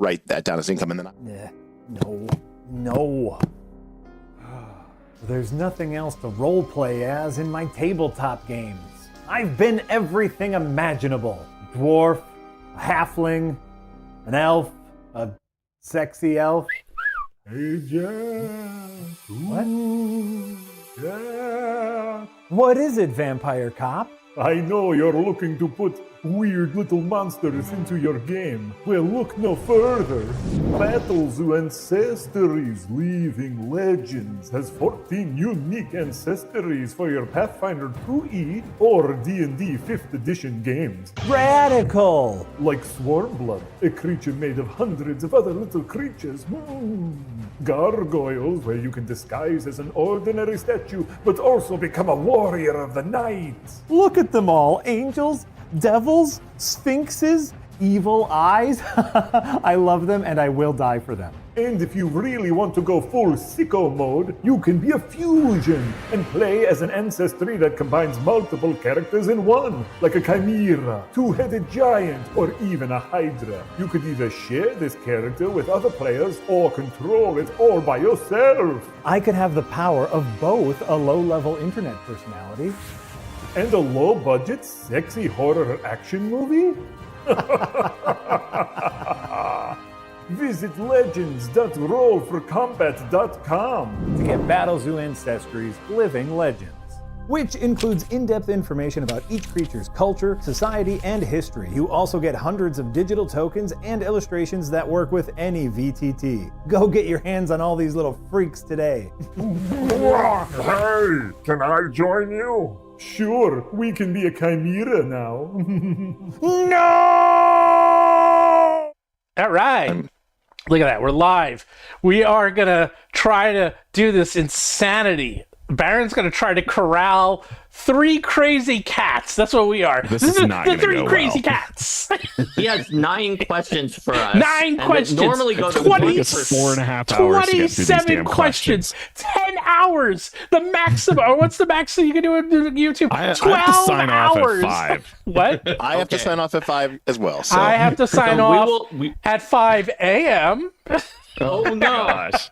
write that down as income, and then No. There's nothing else to roleplay as in my tabletop games. I've been everything imaginable. Dwarf, a halfling, an elf, a sexy elf. Hey, Jack. What? Jack. What is it, vampire cop? I know you're looking to put weird little monsters into your game. Well, look no further. Battlezoo Ancestries Leaving Legends has 14 unique ancestries for your Pathfinder 2E or D&D 5th edition games. Radical! Like Swarmblood, a creature made of hundreds of other little creatures. Gargoyles, where you can disguise as an ordinary statue, but also become a warrior of the night. Look at them all, angels, devils, sphinxes, evil eyes. I love them and I will die for them. And if you really want to go full sicko mode, you can be a fusion and play as an ancestry that combines multiple characters in one, like a chimera, two-headed giant, or even a hydra. You could either share this character with other players or control it all by yourself. I could have the power of both a low-level internet personality and a low-budget, sexy horror action movie? Visit legends.rollforcombat.com to get Battlezoo Ancestries Living Legends, which includes in-depth information about each creature's culture, society, and history. You also get hundreds of digital tokens and illustrations that work with any VTT. Go get your hands on all these little freaks today. Hey, can I join you? Sure, we can be a chimera now. No! All right. Look at that. We're live. We are going to try to do this insanity. Baron's going to try to corral 3 crazy cats. That's what we are. This is not the 3 go crazy well. cats. He has 9 questions for us. 9 questions. Normally goes 20, it's 4.5 hours to get through these 27 damn questions. 10 hours. The maximum. Or what's the maximum you can do on YouTube? I 12 have to sign hours. off at 5. What? I have to sign off at 5 as well. So. I have to sign off at 5 a.m. Oh no! Gosh.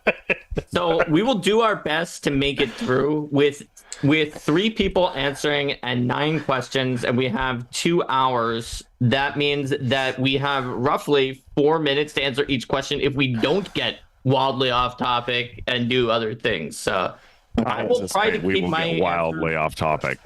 So we will do our best to make it through with 3 people answering and 9 questions, and we have 2 hours. That means that we have roughly 4 minutes to answer each question if we don't get wildly off topic and do other things. So I will try to keep my wildly off topic.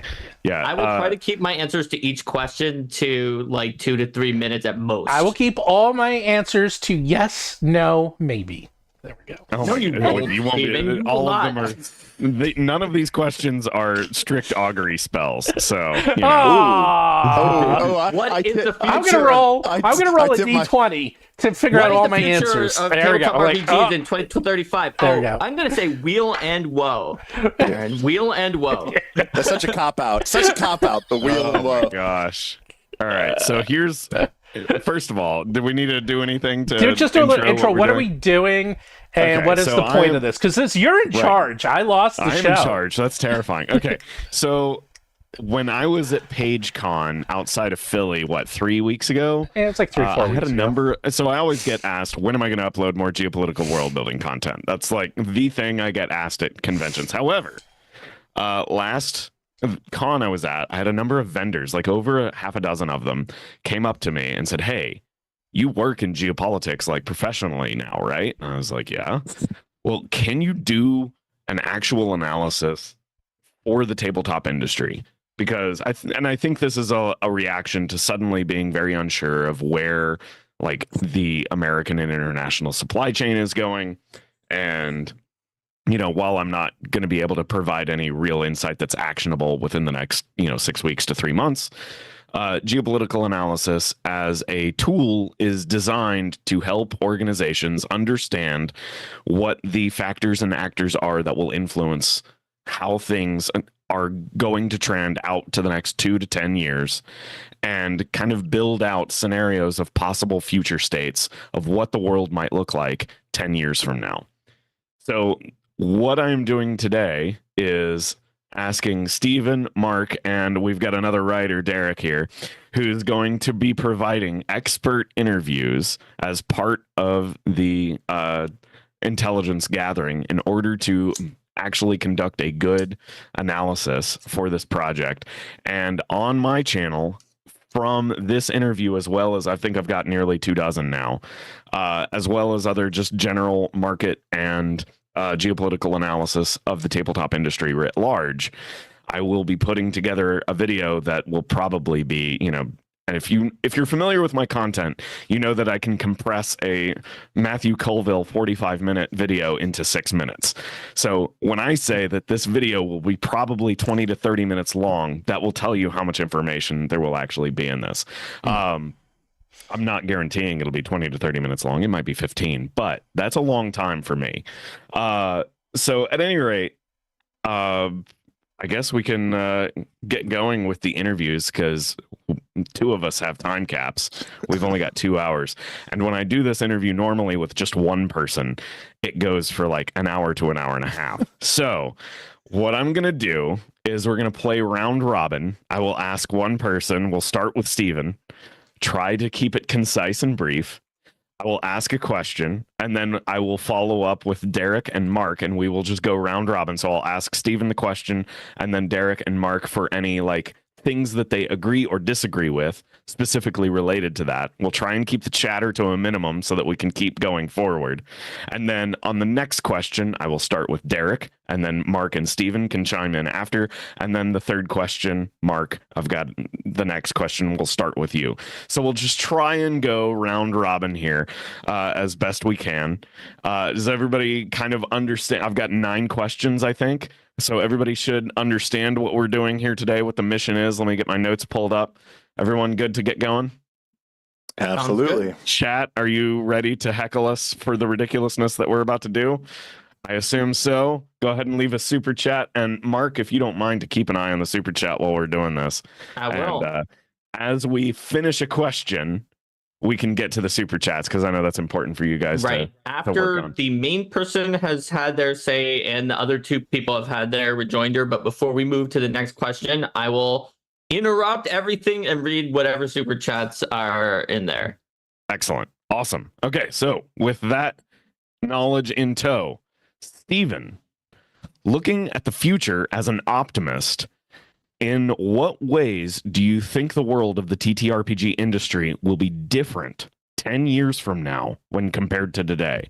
Yeah, I will try to keep my answers to each question to like 2 to 3 minutes at most. I will keep all my answers to yes, no, maybe. There we go. Oh No, my you God. won't, You won't Steven. be, You all will of them not. are. None of these questions are strict augury spells. So you know. Aww. What is the future? I'm gonna roll. I I'm gonna roll a tip my- d20 to figure What out is all the my future answers. of There we go. tabletop Like, RPGs in 2035. There we go. I'm gonna say wheel and woe. Aaron, wheel and woe. That's such a cop-out. Such a cop-out, the wheel and Oh my woe. gosh. All right. So here's. First of all, do we need to do anything to Dude, just do a little intro. we're What are doing? we doing? And Okay, what is so the point I- of this? Because you're in Right. charge. I lost the I'm show. in charge. That's terrifying. Okay, so when I was at PageCon outside of Philly, 3 weeks ago? Yeah, it's like 3 or 4 I had weeks a ago. number. So I always get asked, when am I going to upload more geopolitical world building content? That's like the thing I get asked at conventions. However, last con I was at, I had a number of vendors, like over half a dozen of them, came up to me and said, "Hey, you work in geopolitics like professionally now, right?" And I was like, "Yeah." Well, can you do an actual analysis for the tabletop industry? Because I think this is a reaction to suddenly being very unsure of where like the American and international supply chain is going. And, you know, while I'm not going to be able to provide any real insight that's actionable within the next, 6 weeks to 3 months, geopolitical analysis as a tool is designed to help organizations understand what the factors and actors are that will influence how things are going to trend out to the next 2 to 10 years and kind of build out scenarios of possible future states of what the world might look like 10 years from now. So what I'm doing today is asking Stephen, Mark, and we've got another writer, Derek, here, who's going to be providing expert interviews as part of the intelligence gathering in order to actually conduct a good analysis for this project. And on my channel, from this interview, as well as I think I've got nearly 24 now, as well as other just general market and geopolitical analysis of the tabletop industry writ large, I will be putting together a video that will probably be, and if you're familiar with my content, you know that I can compress a Matthew Colville 45-minute video into 6 minutes. So when I say that this video will be probably 20 to 30 minutes long, that will tell you how much information there will actually be in this. I'm not guaranteeing it'll be 20 to 30 minutes long. It might be 15, but that's a long time for me. So at any rate, I guess we can get going with the interviews, because 2 of us have time caps. We've only got 2 hours. And when I do this interview normally with just one person, it goes for like an hour to an hour and a half. So what I'm going to do is we're going to play round robin. I will ask one person. We'll start with Steven. Try to keep it concise and brief. I will ask a question, and then I will follow up with Derek and Mark, and we will just go round robin. So I'll ask Steven the question, and then Derek and Mark for any things that they agree or disagree with, specifically related to that. We'll try and keep the chatter to a minimum so that we can keep going forward. And then on the next question, I will start with Derek, and then Mark and Steven can chime in after. And then the third question, Mark, I've got the next question. We'll start with you. So we'll just try and go round robin here as best we can. Does everybody kind of understand? I've got 9 questions, I think. So everybody should understand what we're doing here today, what the mission is. Let me get my notes pulled up. Everyone good to get going? Absolutely. Chat, are you ready to heckle us for the ridiculousness that we're about to do? I assume so. Go ahead and leave a super chat. And Mark, if you don't mind, to keep an eye on the super chat while we're doing this. I will. And, as we finish a question, we can get to the super chats, because I know that's important for you guys. Right. After the main person has had their say and the other 2 people have had their rejoinder, but before we move to the next question, I will interrupt everything and read whatever super chats are in there. Excellent. Awesome. Okay, so with that knowledge in tow, Steven, looking at the future as an optimist, in what ways do you think the world of the TTRPG industry will be different 10 years from now when compared to today?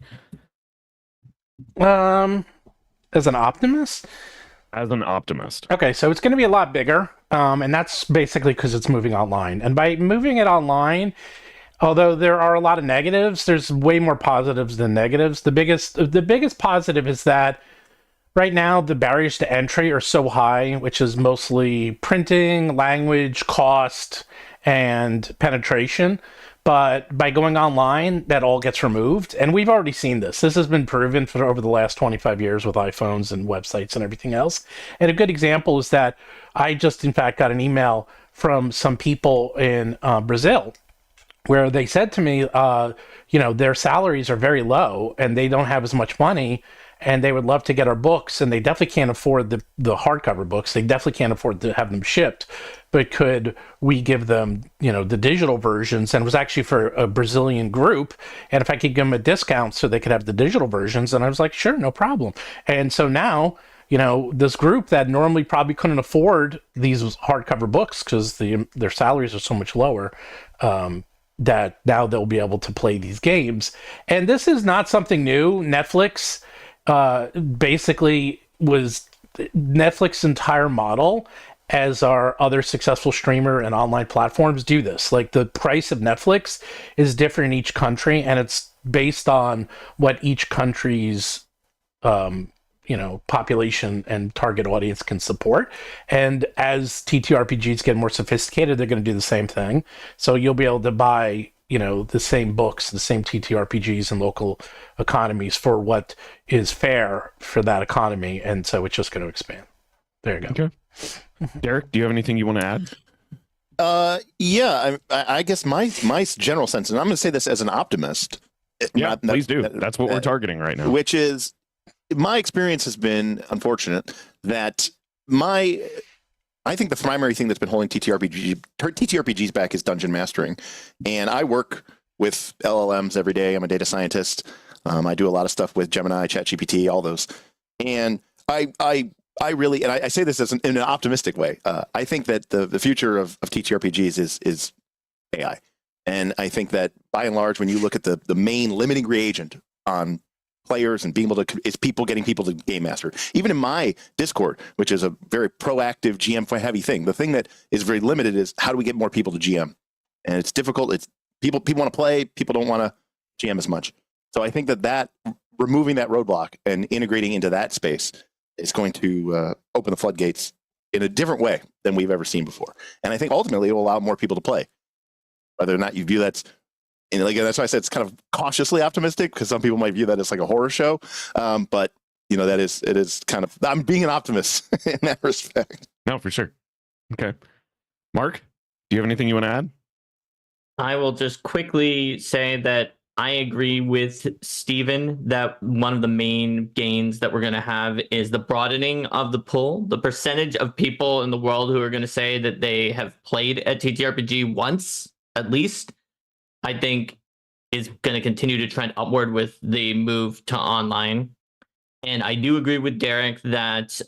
As an optimist? As an optimist. Okay, so it's going to be a lot bigger, and that's basically because it's moving online. And by moving it online, although there are a lot of negatives, there's way more positives than negatives. The biggest positive is that right now, the barriers to entry are so high, which is mostly printing, language, cost, and penetration. But by going online, that all gets removed. And we've already seen this. This has been proven for over the last 25 years with iPhones and websites and everything else. And a good example is that I just, in fact, got an email from some people in Brazil where they said to me, their salaries are very low and they don't have as much money, and they would love to get our books, and they definitely can't afford the hardcover books. They definitely can't afford to have them shipped. But could we give them, the digital versions? And it was actually for a Brazilian group. And if I could give them a discount so they could have the digital versions, and I was like, sure, no problem. And so now, this group that normally probably couldn't afford these hardcover books because their salaries are so much lower, that now they'll be able to play these games. And this is not something new. Netflix basically was Netflix's entire model, as our other successful streamer and online platforms do this. Like, the price of Netflix is different in each country, and it's based on what each country's population and target audience can support. And as TTRPGs get more sophisticated, they're going to do the same thing. So you'll be able to buy the same books, the same TTRPGs in local economies for what is fair for that economy. And so it's just going to expand. There you go. Okay. Derek, do you have anything you want to add? Yeah, I guess my general sense, and I'm going to say this as an optimist. Yeah, please do. That's what we're targeting right now. Which is, my experience has been unfortunate that I think the primary thing that's been holding TTRPGs back is dungeon mastering, and I work with LLMs every day. I'm a data scientist. I do a lot of stuff with Gemini, ChatGPT, all those, and I really, and I say this in an optimistic way. I think that the future of TTRPGs is AI, and I think that by and large, when you look at the main limiting reagent on players and being able to, is people getting people to game master. Even in my Discord, which is a very proactive GM heavy thing, the thing that is very limited is how do we get more people to GM? And it's difficult. It's people want to play, people don't want to GM as much. So I think that removing that roadblock and integrating into that space is going to open the floodgates in a different way than we've ever seen before. And I think ultimately it will allow more people to play. Whether or not you view that's, and like, that's why I said it's kind of cautiously optimistic, because some people might view that as like a horror show. But you know, it is kind of, I'm being an optimist in that respect. No, for sure. Okay. Mark, do you have anything you want to add? I will just quickly say that I agree with Steven that one of the main gains that we're going to have is the broadening of the pool. The percentage of people in the world who are going to say that they have played a TTRPG once, at least, I think is going to continue to trend upward with the move to online. And I do agree with Derek that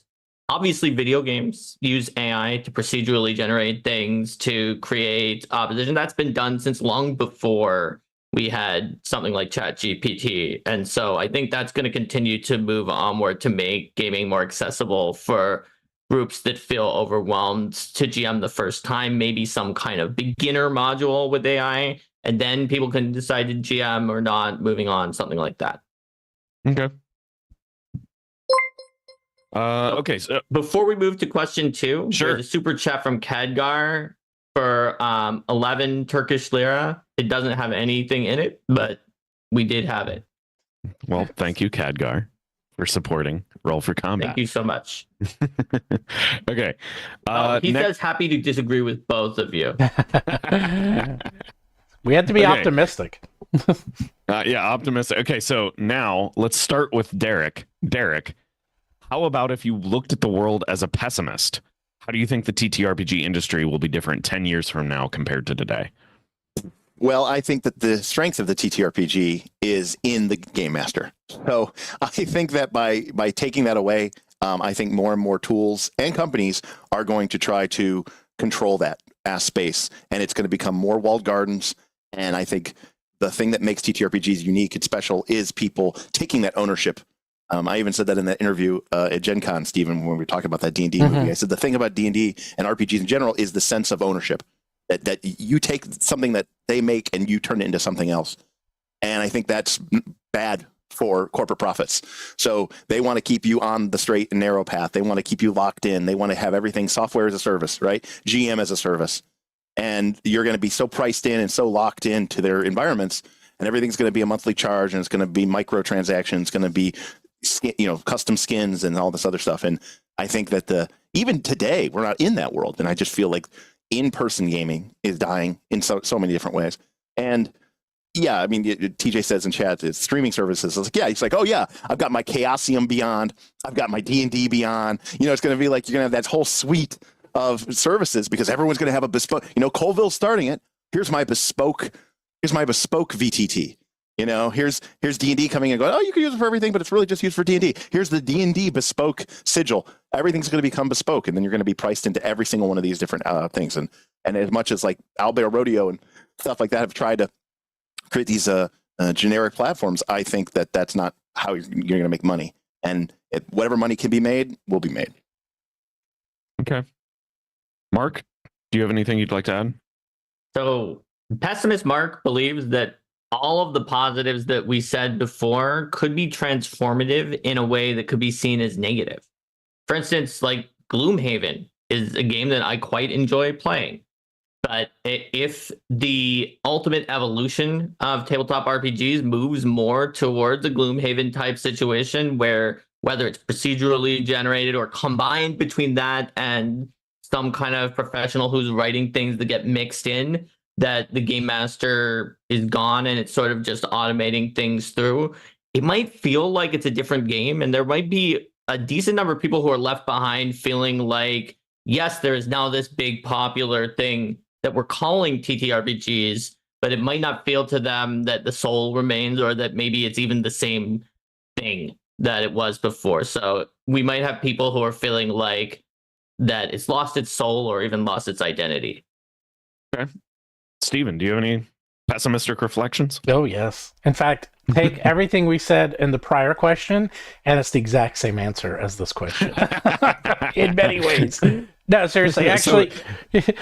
obviously video games use AI to procedurally generate things to create opposition. That's been done since long before we had something like ChatGPT. And so I think that's going to continue to move onward to make gaming more accessible for groups that feel overwhelmed to GM the first time, maybe some kind of beginner module with AI, and then people can decide to GM or not, moving on, something like that. Okay. Okay. So before we move to question 2, sure. There's a super chat from Khadgar for 11 Turkish lira. It doesn't have anything in it, but we did have it. Well, thank you, Khadgar, for supporting Roll for Combat. Thank you so much. Okay. He says happy to disagree with both of you. We had to be optimistic. Yeah, optimistic. Okay, so now let's start with Derek. Derek, how about if you looked at the world as a pessimist? How do you think the TTRPG industry will be different 10 years from now compared to today? Well, I think that the strength of the TTRPG is in the game master. So I think that by taking that away, I think more and more tools and companies are going to try to control that space, and it's going to become more walled gardens. And I think the thing that makes TTRPGs unique and special is people taking that ownership. I even said that in that interview at Gen Con, Stephen, when we were talking about that D&D movie. I said the thing about D&D and RPGs in general is the sense of ownership. That you take something that they make and you turn it into something else. And I think that's bad for corporate profits. So they want to keep you on the straight and narrow path. They want to keep you locked in. They want to have everything software as a service, right? GM as a service. And you're going to be so priced in and so locked into their environments, and everything's going to be a monthly charge, and it's going to be microtransactions, it's going to be custom skins and all this other stuff. And I think that even today we're not in that world. And I just feel like in-person gaming is dying in so many different ways. And yeah, I mean, TJ says in chat, it's streaming services. It's like, yeah, he's like, oh yeah, I've got my Chaosium Beyond, I've got my D&D Beyond. It's going to be like, you're going to have that whole suite of services because everyone's going to have a bespoke, Colville's starting it. Here's my bespoke VTT. Here's D&D coming and going, oh, you can use it for everything, but it's really just used for D&D. Here's the D&D bespoke sigil. Everything's going to become bespoke, and then you're going to be priced into every single one of these different things. And as much as like Owlbear Rodeo and stuff like that have tried to create these generic platforms, I think that that's not how you're going to make money. And whatever money can be made will be made. Okay. Mark, do you have anything you'd like to add? So pessimist Mark believes that all of the positives that we said before could be transformative in a way that could be seen as negative. For instance, like Gloomhaven is a game that I quite enjoy playing. But if the ultimate evolution of tabletop RPGs moves more towards a Gloomhaven type situation where whether it's procedurally generated or combined between that and some kind of professional who's writing things that get mixed in, that the game master is gone and it's sort of just automating things through, it might feel like it's a different game, and there might be a decent number of people who are left behind feeling like, yes, there is now this big popular thing that we're calling TTRPGs, but it might not feel to them that the soul remains, or that maybe it's even the same thing that it was before. So we might have people who are feeling like that it's lost its soul or even lost its identity. Okay. Steven, do you have any pessimistic reflections? Oh, yes. In fact, take everything we said in the prior question, and it's the exact same answer as this question in many ways. No, seriously, actually.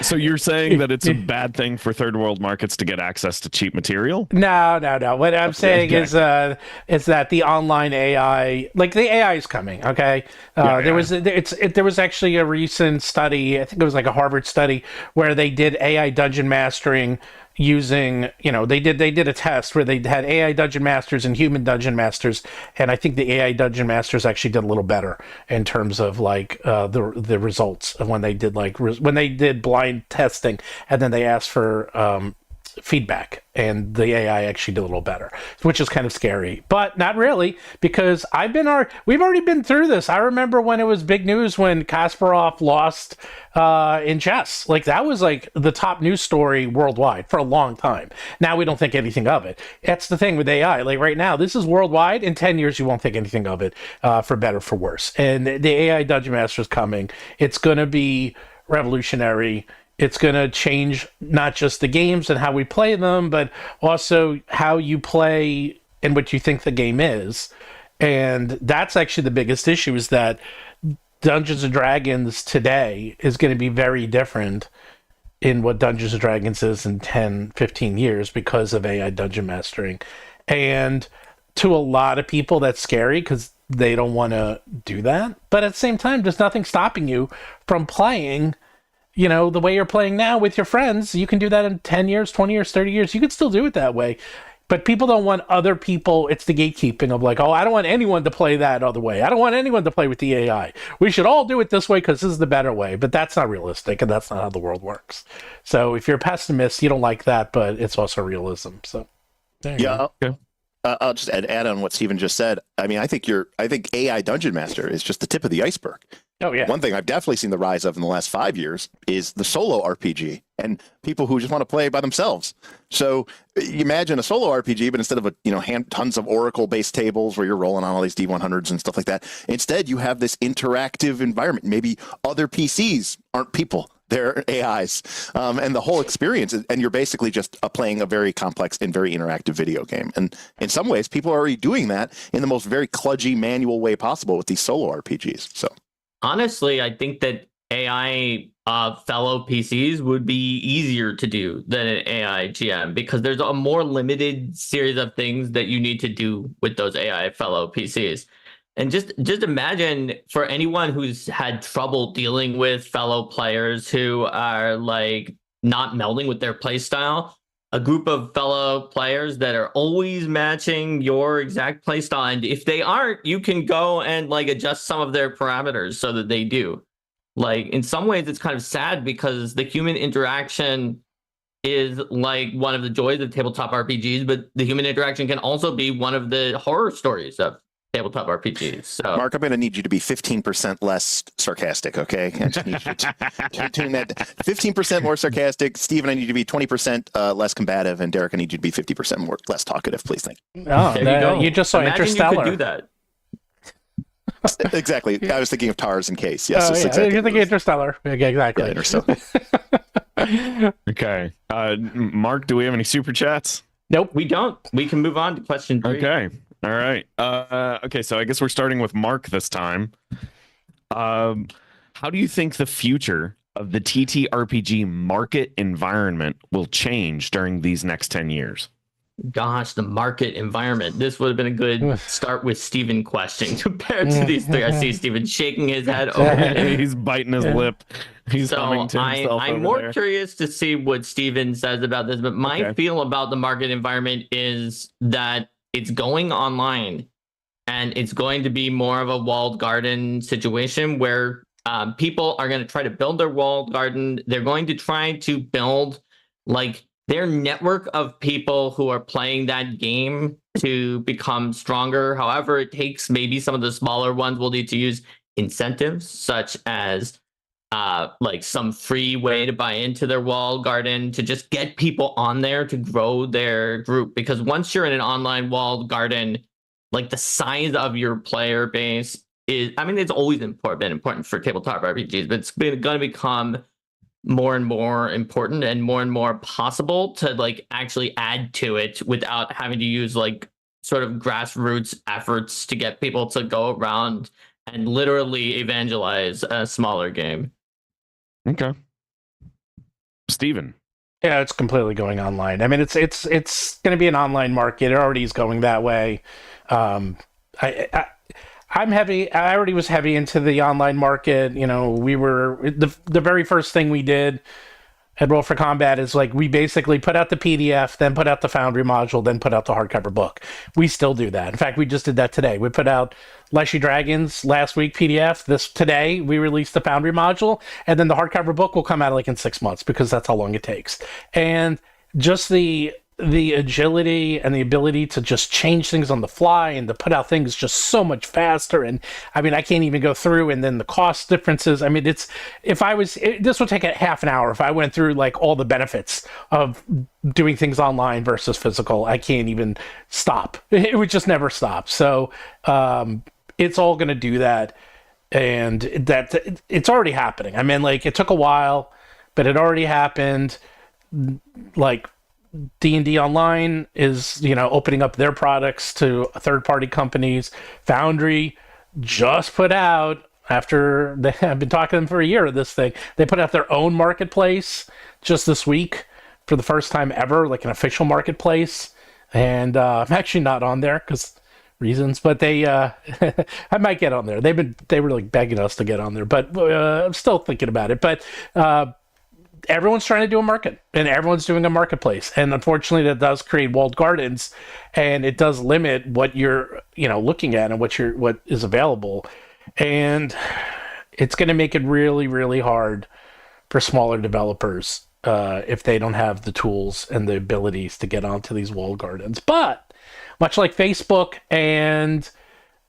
So you're saying that it's a bad thing for third world markets to get access to cheap material? No. What I'm saying is that the online AI, like the AI is coming. Okay, there was actually a recent study. I think it was like a Harvard study where they did AI dungeon mastering using, they did a test where they had AI dungeon masters and human dungeon masters, and I think the AI dungeon masters actually did a little better in terms of like the results of when they did blind testing, and then they asked for feedback, and the AI actually did a little better, which is kind of scary, but not really, because we've already been through this. I remember when it was big news when Kasparov lost in chess. Like, that was like the top news story worldwide for a long time. Now we don't think anything of it. That's the thing with AI. Like right now, this is worldwide. In 10 years, you won't think anything of it, for better, for worse. And the AI Dungeon Master is coming. It's going to be revolutionary. It's going to change not just the games and how we play them, but also how you play and what you think the game is. And that's actually the biggest issue, is that Dungeons & Dragons today is going to be very different in what Dungeons & Dragons is in 10, 15 years because of AI dungeon mastering. And to a lot of people, that's scary because they don't want to do that. But at the same time, there's nothing stopping you from playing the way you're playing now with your friends. You can do that in 10 years, 20 years, 30 years. You can still do it that way. But people don't want other people. It's the gatekeeping of like, oh, I don't want anyone to play that other way. I don't want anyone to play with the AI. We should all do it this way because this is the better way. But that's not realistic, and that's not how the world works. So if you're a pessimist, you don't like that, but it's also realism. So there you go. Yeah. I'll just add on what Steven just said. I mean, I think AI Dungeon Master is just the tip of the iceberg. Oh, yeah. One thing I've definitely seen the rise of in the last 5 years is the solo RPG and people who just want to play by themselves. So you imagine a solo RPG, but instead of tons of Oracle-based tables where you're rolling on all these D100s and stuff like that, instead you have this interactive environment. Maybe other PCs aren't people. They're AIs, and the whole experience, and you're basically just playing a very complex and very interactive video game. And in some ways, people are already doing that in the most very kludgy, manual way possible with these solo RPGs. So, honestly, I think that AI fellow PCs would be easier to do than an AI GM, because there's a more limited series of things that you need to do with those AI fellow PCs. And just imagine, for anyone who's had trouble dealing with fellow players who are like not melding with their play style, a group of fellow players that are always matching your exact play style. And if they aren't, you can go and like adjust some of their parameters so that they do. Like, in some ways, it's kind of sad because the human interaction is like one of the joys of tabletop RPGs, but the human interaction can also be one of the horror stories of tabletop RPGs. So, Mark, I'm going to need you to be 15% less sarcastic, okay? I just need you to tune that 15% more sarcastic. Steven, I need you to be 20% less combative, and Derek, I need you to be 50% less talkative, please. Thank you. Oh, there you go. You just saw Imagine Interstellar. You could do that. Exactly. I was thinking of TARS in case. Yes, yeah. exactly. You're thinking Interstellar. Yeah, exactly. Yeah, Interstellar. Okay. Mark, do we have any super chats? Nope, we don't. We can move on to question 3. Okay. All right. Okay, so I guess we're starting with Mark this time. How do you think the future of the TTRPG market environment will change during these next 10 years? Gosh, the market environment. This would have been a good start with Steven question compared to these three. I see Steven shaking his head over there. He's biting his lip. He's humming to himself. I'm more curious to see what Steven says about this, but my feel about the market environment is that it's going online, and it's going to be more of a walled garden situation where people are going to try to build their walled garden. They're going to try to build like their network of people who are playing that game to become stronger. However, it takes maybe some of the smaller ones will need to use incentives such as like some free way to buy into their walled garden to just get people on there to grow their group. Because once you're in an online walled garden, like the size of your player base is, I mean, it's always been important for tabletop RPGs, but it's going to become more and more important and more possible to like actually add to it without having to use like sort of grassroots efforts to get people to go around and literally evangelize a smaller game. Okay. Steven. Yeah, it's completely going online. I mean, it's going to be an online market. It already is going that way. I'm heavy. I already was heavy into the online market. You know, we were the very first thing we did at Roll for Combat is like we basically put out the PDF, then put out the Foundry module, then put out the hardcover book. We still do that. In fact, we just did that today. We put out Leshy Dragons last week PDF. Today we released the Foundry module, and then the hardcover book will come out like in 6 months because that's how long it takes. And just the agility and the ability to just change things on the fly and to put out things just so much faster. And I mean, I can't even go through, and then the cost differences. I mean, this would take a half an hour if I went through like all the benefits of doing things online versus physical. I can't even stop. It would just never stop. So it's all going to do that. And that it's already happening. I mean, like it took a while, but it already happened. Like, D&D Online is, opening up their products to third-party companies. Foundry just put out, after they have been talking to them for a year of this thing, they put out their own marketplace just this week for the first time ever, like an official marketplace. And I'm actually not on there because reasons, but they I might get on there. They were like begging us to get on there, but I'm still thinking about it. But everyone's trying to do a market, and everyone's doing a marketplace, and unfortunately that does create walled gardens, and it does limit what you're looking at and what is available, and it's going to make it really, really hard for smaller developers if they don't have the tools and the abilities to get onto these walled gardens. But much like Facebook and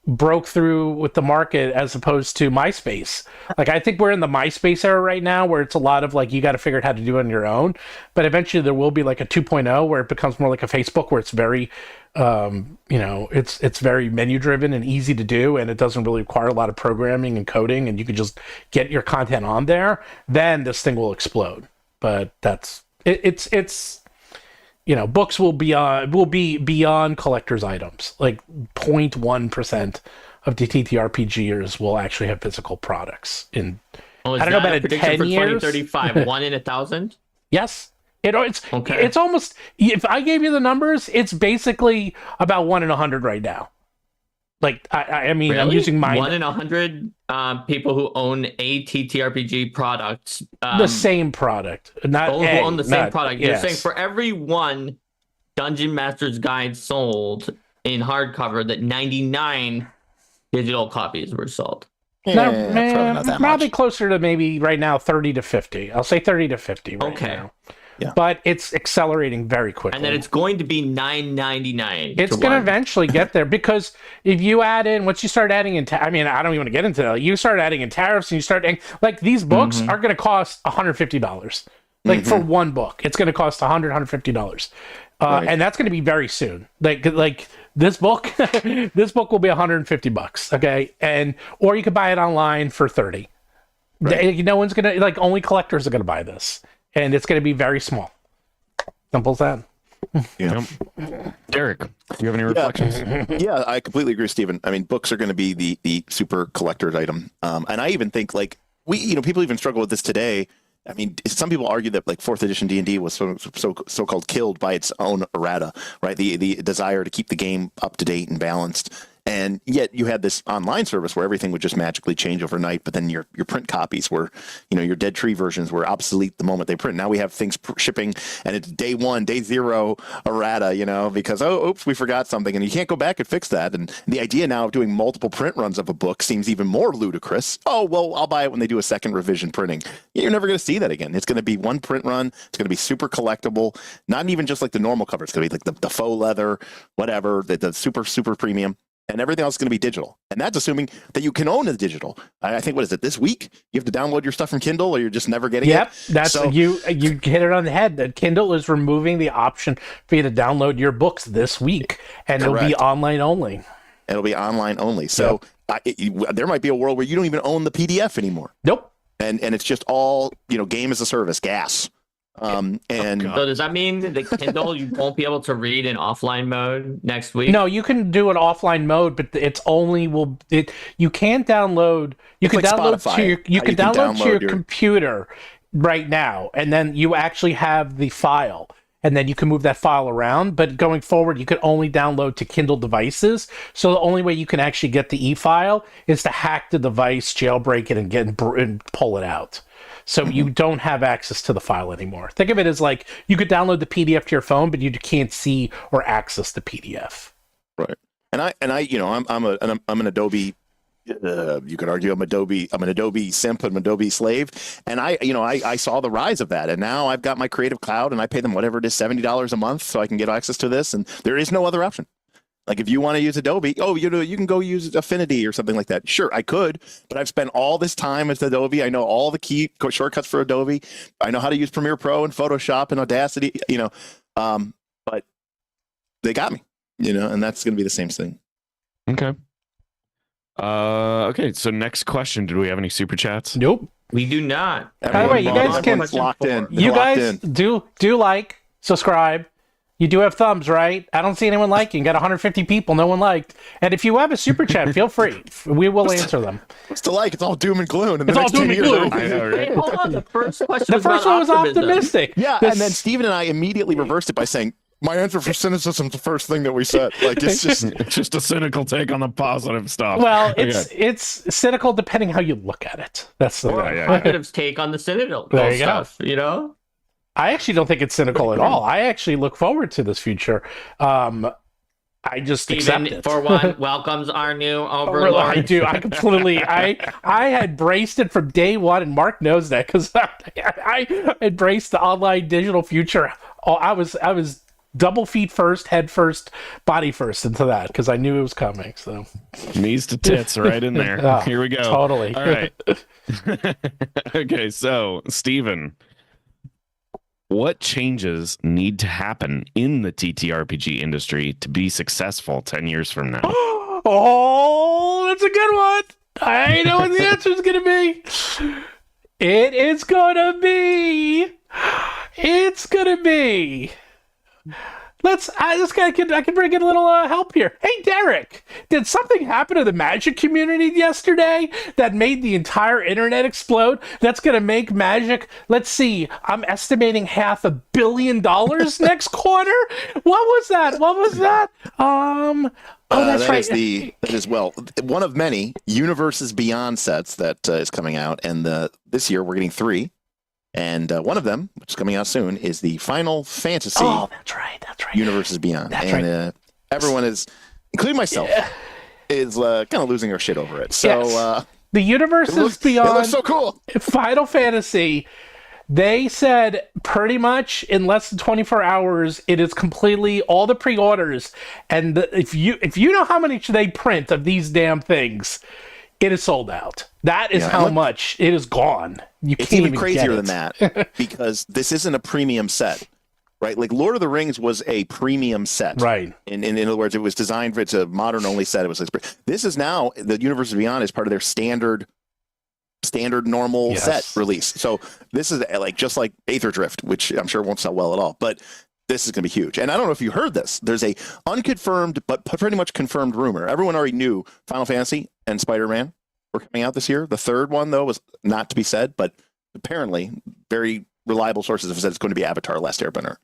broke through with the market as opposed to MySpace. Like, I think we're in the MySpace era right now where it's a lot of like, you got to figure out how to do it on your own. But eventually there will be like a 2.0 where it becomes more like a Facebook where it's very, it's very menu driven and easy to do. And it doesn't really require a lot of programming and coding, and you can just get your content on there. Then this thing will explode. But it's books will be beyond collector's items. Like 0.1% of the TTRPGers will actually have physical products in. I don't know about in 10 for years. 2035, 1 in 1,000. Yes, it's okay. It's almost. If I gave you the numbers, it's basically about 1 in 100 right now. Like I mean, really? I'm using mine. 1 in 100 people who own a TTRPG product. The same product, not who own the same product. You're yes. saying for every one Dungeon Master's Guide sold in hardcover, that 99 digital copies were sold. Probably closer to maybe right now 30 to 50. I'll say 30 to 50 right now. Yeah. But it's accelerating very quickly. And then it's going to be $9.99. It's going to eventually get there, because if you add in, once you start adding in, I don't even want to get into that. You start adding in tariffs, and you start adding, like, these books are going to cost $150. Like for one book, it's going to cost $150. Right. And that's going to be very soon. Like this book, this book will be $150. Okay. Or you could buy it online for $30. Right. No one's going to, like, only collectors are going to buy this. And it's going to be very small. Simple as that. Yeah. Derek, do you have any reflections? Yeah, I completely agree with Steven. I mean, books are going to be the super collector's item. And I even think, like, people even struggle with this today. I mean, some people argue that, like, 4th edition D&D was so-called killed by its own errata, right? The desire to keep the game up to date and balanced. And yet you had this online service where everything would just magically change overnight, but then your print copies were, your Dead Tree versions were obsolete the moment they print. Now we have things shipping and it's day 1, day 0 errata, because, oops, we forgot something, and you can't go back and fix that. And the idea now of doing multiple print runs of a book seems even more ludicrous. Oh, well, I'll buy it when they do a second revision printing. You're never going to see that again. It's going to be one print run. It's going to be super collectible, not even just like the normal cover. It's going to be like the faux leather, whatever, the super, super premium. And everything else is going to be digital. And that's assuming that you can own the digital. I think, what is it, this week? You have to download your stuff from Kindle or you're just never getting it? Yep, that's you hit it on the head. That Kindle is removing the option for you to download your books this week. And Correct. It'll be online only. It'll be online only. So there might be a world where you don't even own the PDF anymore. Nope. And it's just all, game as a service, gas. So does that mean the Kindle you won't be able to read in offline mode next week? No, you can do an offline mode, but it's only you can't download. You can like download Spotify, to your how you can download to your download computer right now, and then you actually have the file, and then you can move that file around. But going forward, you can only download to Kindle devices. So the only way you can actually get the e-file is to hack the device, jailbreak it, and pull it out. So you don't have access to the file anymore. Think of it as like you could download the PDF to your phone, but you can't see or access the PDF. Right. And I'm an Adobe. You could argue I'm an Adobe simp, I'm an Adobe slave, and I saw the rise of that, and now I've got my Creative Cloud, and I pay them whatever it is, $70 a month, so I can get access to this, and there is no other option. Like if you want to use Adobe, you can go use Affinity or something like that. Sure, I could, but I've spent all this time with Adobe. I know all the key shortcuts for Adobe. I know how to use Premiere Pro and Photoshop and Audacity, but they got me, and that's going to be the same thing. Okay. Okay, so next question. Do we have any super chats? Nope. We do not. By the way, you guys can locked in. You guys do like, subscribe. You do have thumbs, right? I don't see anyone liking. Got 150 people, no one liked. And if you have a super chat, feel free. We will answer them. What's to like? It's all doom and gloom. It's all doom and gloom. I know, right? Hey, hold on. The first question was optimistic. Yeah, and then Steven and I immediately reversed it by saying, my answer for cynicism is the first thing that we said. Like it's just a cynical take on the positive stuff. Well, it's cynical depending how you look at it. That's the positive take on the cynical stuff, I actually don't think it's cynical at all. I actually look forward to this future. I just accept it. For one, welcomes our new overlord. I do. I completely. I had braced it from day one, and Mark knows that because I embraced the online digital future. I was double feet first, head first, body first into that because I knew it was coming. So knees to tits, right in there. Oh, here we go. Totally. All right. Okay, so Steven, what changes need to happen in the TTRPG industry to be successful 10 years from now? Oh, that's a good one. I know what the answer is going to be. It's going to be. I can bring in a little help here. Hey, Derek, did something happen to the Magic community yesterday that made the entire internet explode? That's going to make Magic, let's see, I'm estimating $500 million next quarter? What was that? That's right. That is one of many Universes Beyond sets that is coming out, and this year we're getting 3. And one of them, which is coming out soon, is the Final Fantasy. Oh, that's right. Universes Beyond. Everyone is, including myself, is kind of losing their shit over it. So the Universes Beyond. It looks so cool. Final Fantasy. They said pretty much in less than 24 hours, it is completely all the pre-orders. And if you know how many they print of these damn things, it is sold out. That is how much it is gone. It's even crazier than that because this isn't a premium set, right? Like Lord of the Rings was a premium set, right? In other words, it was designed for it's a modern only set. This is now the Universes Beyond is part of their standard normal set release. So this is just like Aether Drift, which I'm sure won't sell well at all, but this is going to be huge. And I don't know if you heard this. There's a unconfirmed but pretty much confirmed rumor. Everyone already knew Final Fantasy and Spider-Man were coming out this year. The third one, though, was not to be said, but apparently very reliable sources have said it's going to be Avatar: Last Airbender.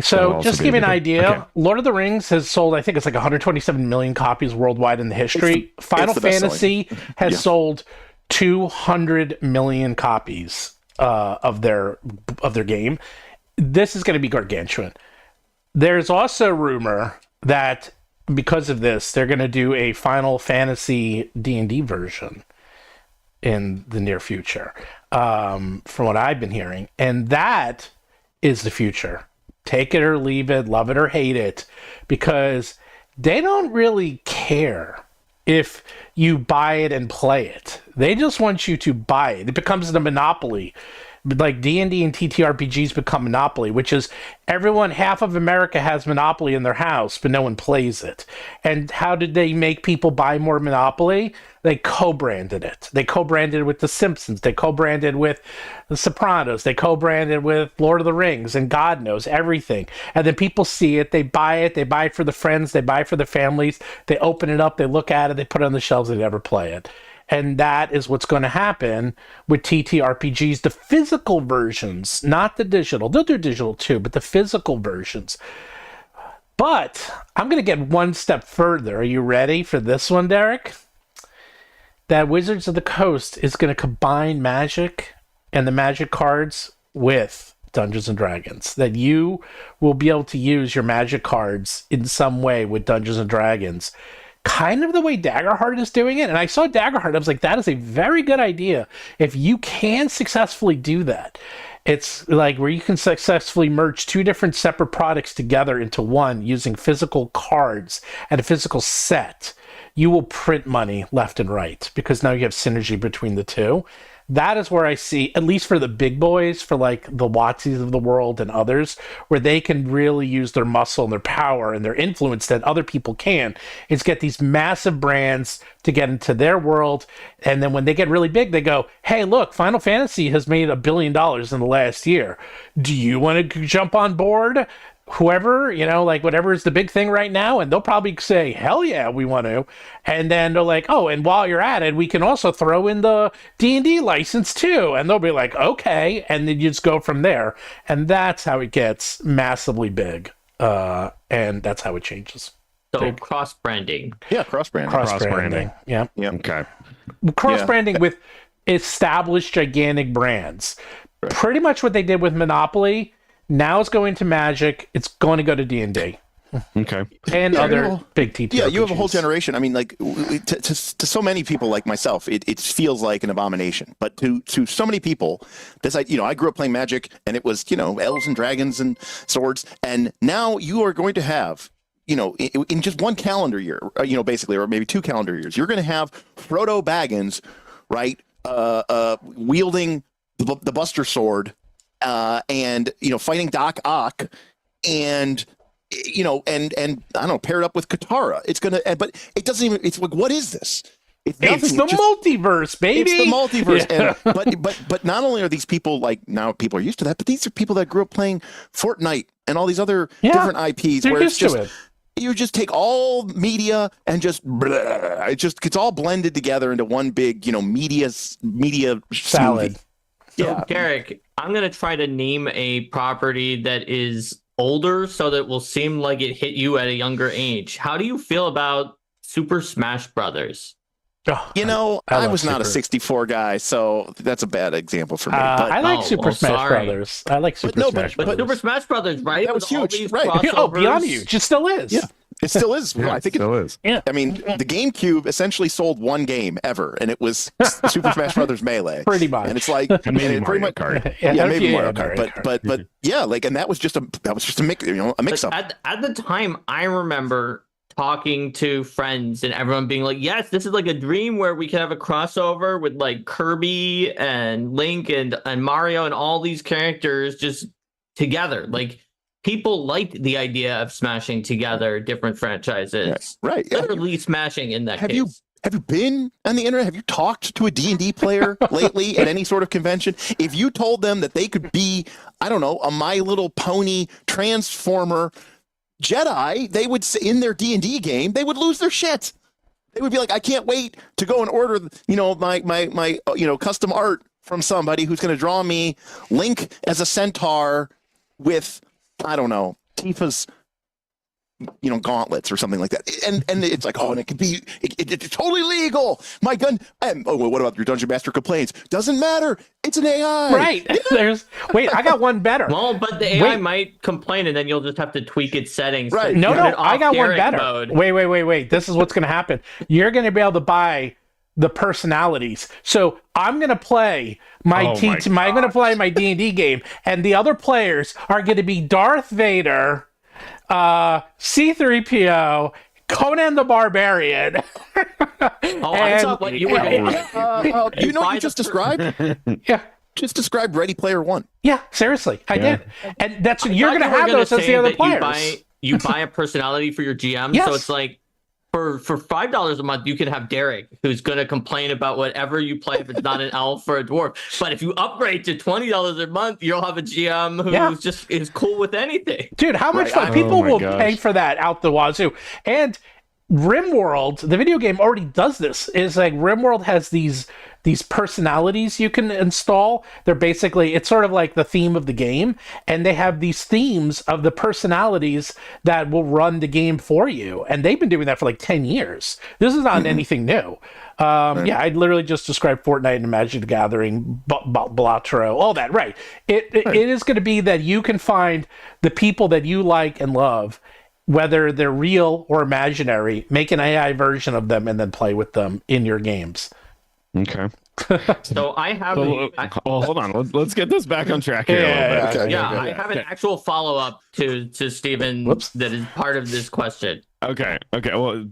So also just be give you an a good one. idea, Okay. Lord of the Rings has sold, I think it's like 127 million copies worldwide in the history. Final the best-selling. Fantasy has sold 200 million copies of their game. This is going to be gargantuan. There's also rumor that because of this, they're going to do a Final Fantasy D&D version in the near future, from what I've been hearing. And that is the future. Take it or leave it, love it or hate it, because they don't really care if you buy it and play it. They just want you to buy it. It becomes the monopoly. Like D&D and TTRPGs become Monopoly, which is half of America has Monopoly in their house, but no one plays it. And how did they make people buy more Monopoly? They co-branded it. They co-branded with The Simpsons. They co-branded with The Sopranos. They co-branded with Lord of the Rings and God knows everything. And then people see it. They buy it. They buy it for the friends. They buy it for the families. They open it up. They look at it. They put it on the shelves. They never play it. And that is what's going to happen with TTRPGs, the physical versions, not the digital. They'll do digital too, but the physical versions. But I'm going to get one step further. Are you ready for this one, Derek? That Wizards of the Coast is going to combine Magic and the Magic cards with Dungeons and Dragons. That you will be able to use your Magic cards in some way with Dungeons and Dragons. Kind of the way Daggerheart is doing it. And I saw Daggerheart. I was like, that is a very good idea. If you can successfully do that, it's like where you can successfully merge two different separate products together into one using physical cards and a physical set. You will print money left and right because now you have synergy between the two. That is where I see, at least for the big boys, for like the WoTCs of the world and others, where they can really use their muscle and their power and their influence that other people can, is get these massive brands to get into their world. And then when they get really big, they go, hey, look, Final Fantasy has made $1 billion in the last year. Do you want to jump on board? Whoever, like whatever is the big thing right now, and they'll probably say, hell yeah, we want to. And then they're like, oh, and while you're at it, we can also throw in the D&D license too. And they'll be like, okay. And then you just go from there. And that's how it gets massively big. And that's how it changes. So cross-branding. Yeah, cross-branding. Cross-branding. Yeah. Okay. Cross-branding with established gigantic brands. Right. Pretty much what they did with Monopoly. Now it's going to Magic. It's going to go to D&D. Okay. And other big TTRPGs. Yeah, you have a whole generation. I mean, like to so many people like myself, it feels like an abomination. But to so many people, I grew up playing Magic, and it was elves and dragons and swords, and now you are going to have in just one calendar year, basically, or maybe 2 calendar years, you're going to have Frodo Baggins, right, wielding the Buster Sword. And fighting Doc Ock, and and I don't know, paired up with Katara. It's gonna, but it doesn't even. It's like, what is this? It's the multiverse, baby. It's the multiverse. Yeah. And but not only are these people like now people are used to that, but these are people that grew up playing Fortnite and all these other different IPs They're where it's used just to it. you just take all media and just it just gets all blended together into one big media salad. smoothie. So, Derek, I'm going to try to name a property that is older so that it will seem like it hit you at a younger age. How do you feel about Super Smash Brothers? I was not a 64 guy, so that's a bad example for me. But I like Super Smash Brothers. I like Super Smash Brothers. But Super Smash Brothers, right? That was With all huge, these right. Oh, beyond crossovers. huge. It still is. Yeah. It still is. Yeah, I think it still is. Yeah. I mean, the GameCube essentially sold one game ever, and it was Super Smash Brothers Melee. Pretty much. And it's like, And maybe it Mario Kart. Yeah, maybe Mario Mario Kart. Kart. But yeah, like, and that was just a mix, a mix up. At the time, I remember talking to friends and everyone being like, yes, this is like a dream where we can have a crossover with like Kirby and Link and Mario and all these characters just together. Like, people liked the idea of smashing together different franchises. Right. Literally smashing in that case. Have you been on the internet? Have you talked to a D&D player lately at any sort of convention? If you told them that they could be, I don't know, a My Little Pony Transformer Jedi, they would, in their D&D game, they would lose their shit. They would be like, I can't wait to go and order, my custom art from somebody who's going to draw me Link as a centaur with, I don't know, Tifa's, gauntlets or something like that. And it's like, and it could be, it's totally legal. My gun. What about your dungeon master complaints? Doesn't matter. It's an AI. Right. I got one better. Well, but the AI might complain, and then you'll just have to tweak its settings. Right. No, I got one better. Mode. Wait. This is what's going to happen. You're going to be able to buy the personalities. So I'm going to play I'm going to play my D&D game, and the other players are going to be Darth Vader, C-3PO, Conan the Barbarian. I thought what you were doing. You know what you just described? Yeah. Just described Ready Player One. Yeah, seriously, I did. And you're going to have those as the other players. You buy a personality for your GM, Yes. so it's like for $5 a month, you can have Derek, who's going to complain about whatever you play if it's not an elf or a dwarf. But if you upgrade to $20 a month, you'll have a GM who just is cool with anything. Dude, how much fun? People will pay for that out the wazoo. And RimWorld, the video game, already does this. Is like RimWorld has these personalities you can install. They're basically, it's sort of like the theme of the game, and they have these themes of the personalities that will run the game for you. And they've been doing that for like 10 years. This is not anything new. I literally just described Fortnite and Magic the Gathering, Blatro, all that. Right. It is going to be that you can find the people that you like and love, whether they're real or imaginary, make an AI version of them and then play with them in your games. Okay. So I have. Hold on. Let's get this back on track here. I have an actual follow-up to Stephen that is part of this question. Okay. Well,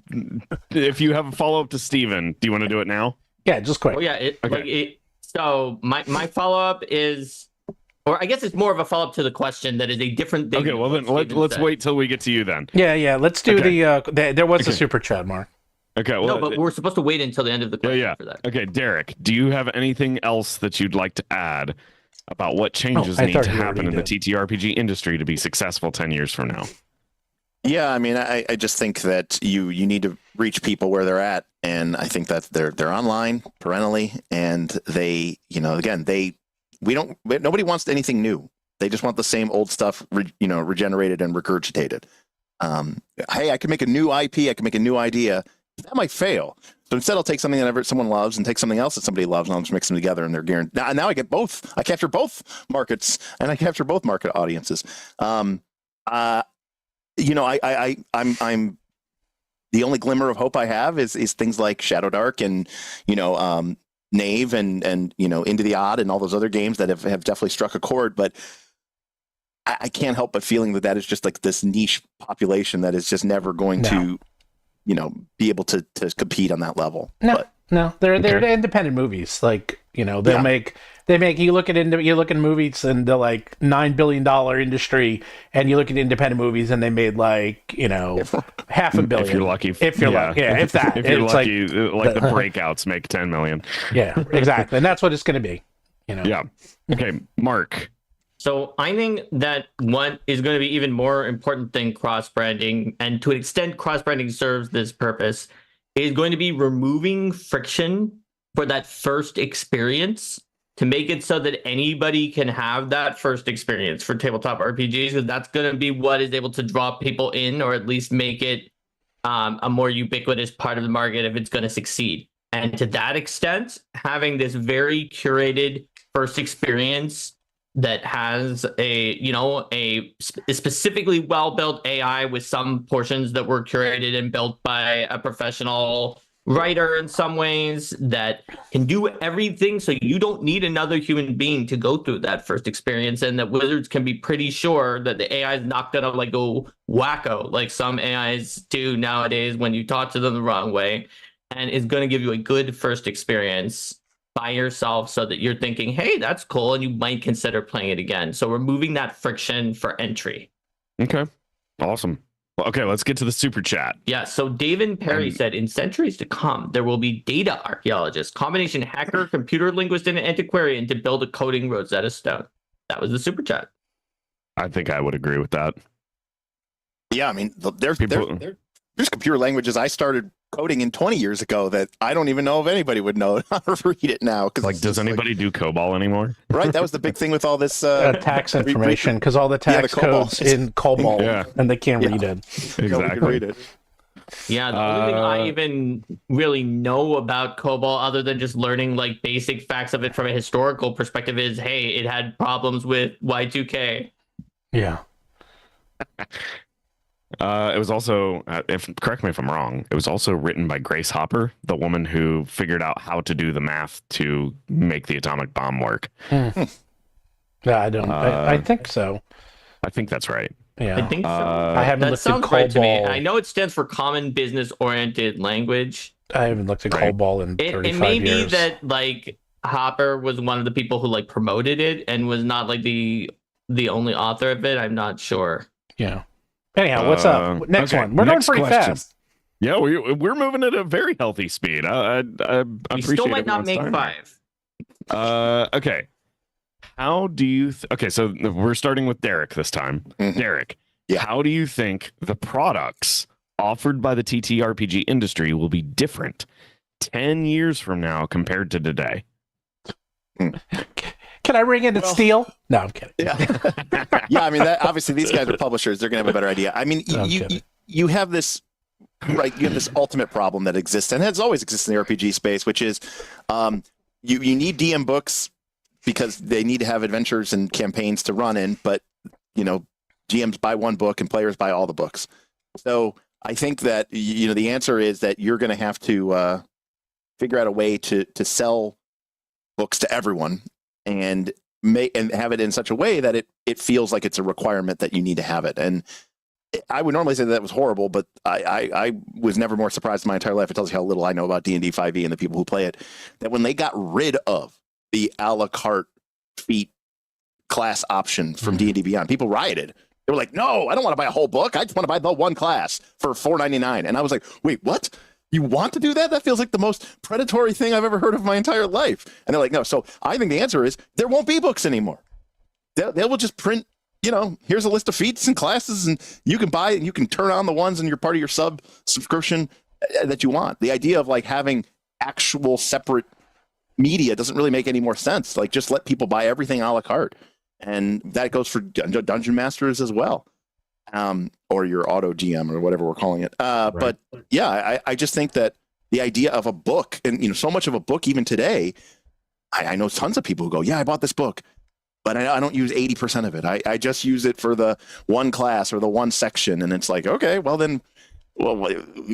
if you have a follow-up to Stephen, do you want to do it now? Yeah, just quick. Oh yeah. So my follow-up is. Or I guess it's more of a follow-up to the question that is a different thing. Okay, well then let's wait till we get to you then. Yeah. Let's do there was a super chat, Mark. Okay, well, no, but we're supposed to wait until the end of the question for that. Okay, Derek, do you have anything else that you'd like to add about what changes need to happen in the TTRPG industry to be successful 10 years from now? Yeah, I mean, I just think that you need to reach people where they're at, and I think that they're online parentally, and they, nobody wants anything new. They just want the same old stuff, regenerated and regurgitated. Hey, I can make a new IP. I can make a new idea. That might fail. So instead, I'll take something that someone loves and take something else that somebody loves, and I'll just mix them together, and they're guaranteed. Now I get both. I capture both markets, and I capture both market audiences. I'm the only glimmer of hope I have is things like Shadow Dark and Knave and Into the Odd and all those other games that have definitely struck a chord, but I can't help but feeling that is just like this niche population that is just never going to, be able to compete on that level. No, they're independent movies. Like, they make you look at movies and they're like $9 billion industry, and you look at independent movies and they made like, $500 million. If you're lucky. If you're lucky. Yeah, if that. If you're lucky, like the breakouts make 10 million. Yeah, exactly. And that's what it's going to be. Yeah. Okay, Mark. So I think that what is going to be even more important than cross-branding, and to an extent cross-branding serves this purpose, is going to be removing friction for that first experience to make it so that anybody can have that first experience for tabletop RPGs, because that's going to be what is able to draw people in, or at least make it a more ubiquitous part of the market if it's going to succeed. And to that extent, having this very curated first experience that has a specifically well-built AI with some portions that were curated and built by a professional writer in some ways that can do everything, so you don't need another human being to go through that first experience, and that Wizards can be pretty sure that the AI is not going to go wacko like some AIs do nowadays when you talk to them the wrong way, and is going to give you a good first experience by yourself so that you're thinking, hey, that's cool, and you might consider playing it again. So removing that friction for entry. Okay, awesome. Well, okay, let's get to the super chat. Yeah, so David Perry said, in centuries to come, there will be data archaeologists, combination hacker, computer linguist, and antiquarian to build a coding Rosetta Stone. That was the super chat. I think I would agree with that. Yeah, I mean, there's computer languages I started coding in 20 years ago that I don't even know if anybody would know how to read it now. Like, does anybody do COBOL anymore? Right, that was the big thing with all this tax information, because all the tax codes in COBOL, Yeah. and they can't read it. Nobody could read it. Yeah, the only thing I even really know about COBOL, other than just learning like basic facts of it from a historical perspective, is hey, it had problems with Y2K. Yeah. It was also, correct me if I'm wrong, it was also written by Grace Hopper, the woman who figured out how to do the math to make the atomic bomb work. Yeah, I don't. I think so. I think that's right. Yeah, I think so. I haven't That looked at sounds right to me. COBOL. I know it stands for Common Business Oriented Language. I haven't looked at Right. COBOL in 35 It may years. be that like Hopper was one of the people who like promoted it and was not like the only author of it. I'm not sure. Yeah. Anyhow, what's up? Next okay, one. We're going next pretty question. fast. Yeah, we're moving at a very healthy speed. I We appreciate still might not everyone's make time. 5. Okay. How do you... okay, so we're starting with Derek this time. Mhm. Derek, Yeah. how do you think the products offered by the TTRPG industry will be different 10 years from now compared to today? Can I ring in and steal? No, I'm kidding. Yeah. Yeah, I mean, that, obviously these guys are publishers. They're going to have a better idea. I mean, No, I'm you kidding. you have this, right, you have this ultimate problem that exists and has always existed in the RPG space, which is you need DM books because they need to have adventures and campaigns to run in, but, you know, GMs buy one book and players buy all the books. So I think that, you know, the answer is that you're going to have to figure out a way to sell books to everyone and have it in such a way that it feels like it's a requirement that you need to have it. And I would normally say that was horrible, but I was never more surprised in my entire life. It tells you how little I know about D&D 5e and the people who play it, that when they got rid of the a la carte feat class option from D&D Beyond, people rioted. They were like, no, I don't want to buy a whole book. I just want to buy the one class for $4.99. And I was like, wait, what? You want to do that? That feels like the most predatory thing I've ever heard of my entire life. And they're like, no. So I think the answer is there won't be books anymore. They will just print, you know, here's a list of feats and classes, and you can buy it and you can turn on the ones in your part of your subscription that you want. The idea of like having actual separate media doesn't really make any more sense. Like, just let people buy everything a la carte. And that goes for dungeon masters as well. Or your auto GM or whatever we're calling it. But yeah, I just think that the idea of a book, and you know, so much of a book even today, I know tons of people who go, yeah, I bought this book, but I don't use 80% of it. I just use it for the one class or the one section. And it's like, okay, well then,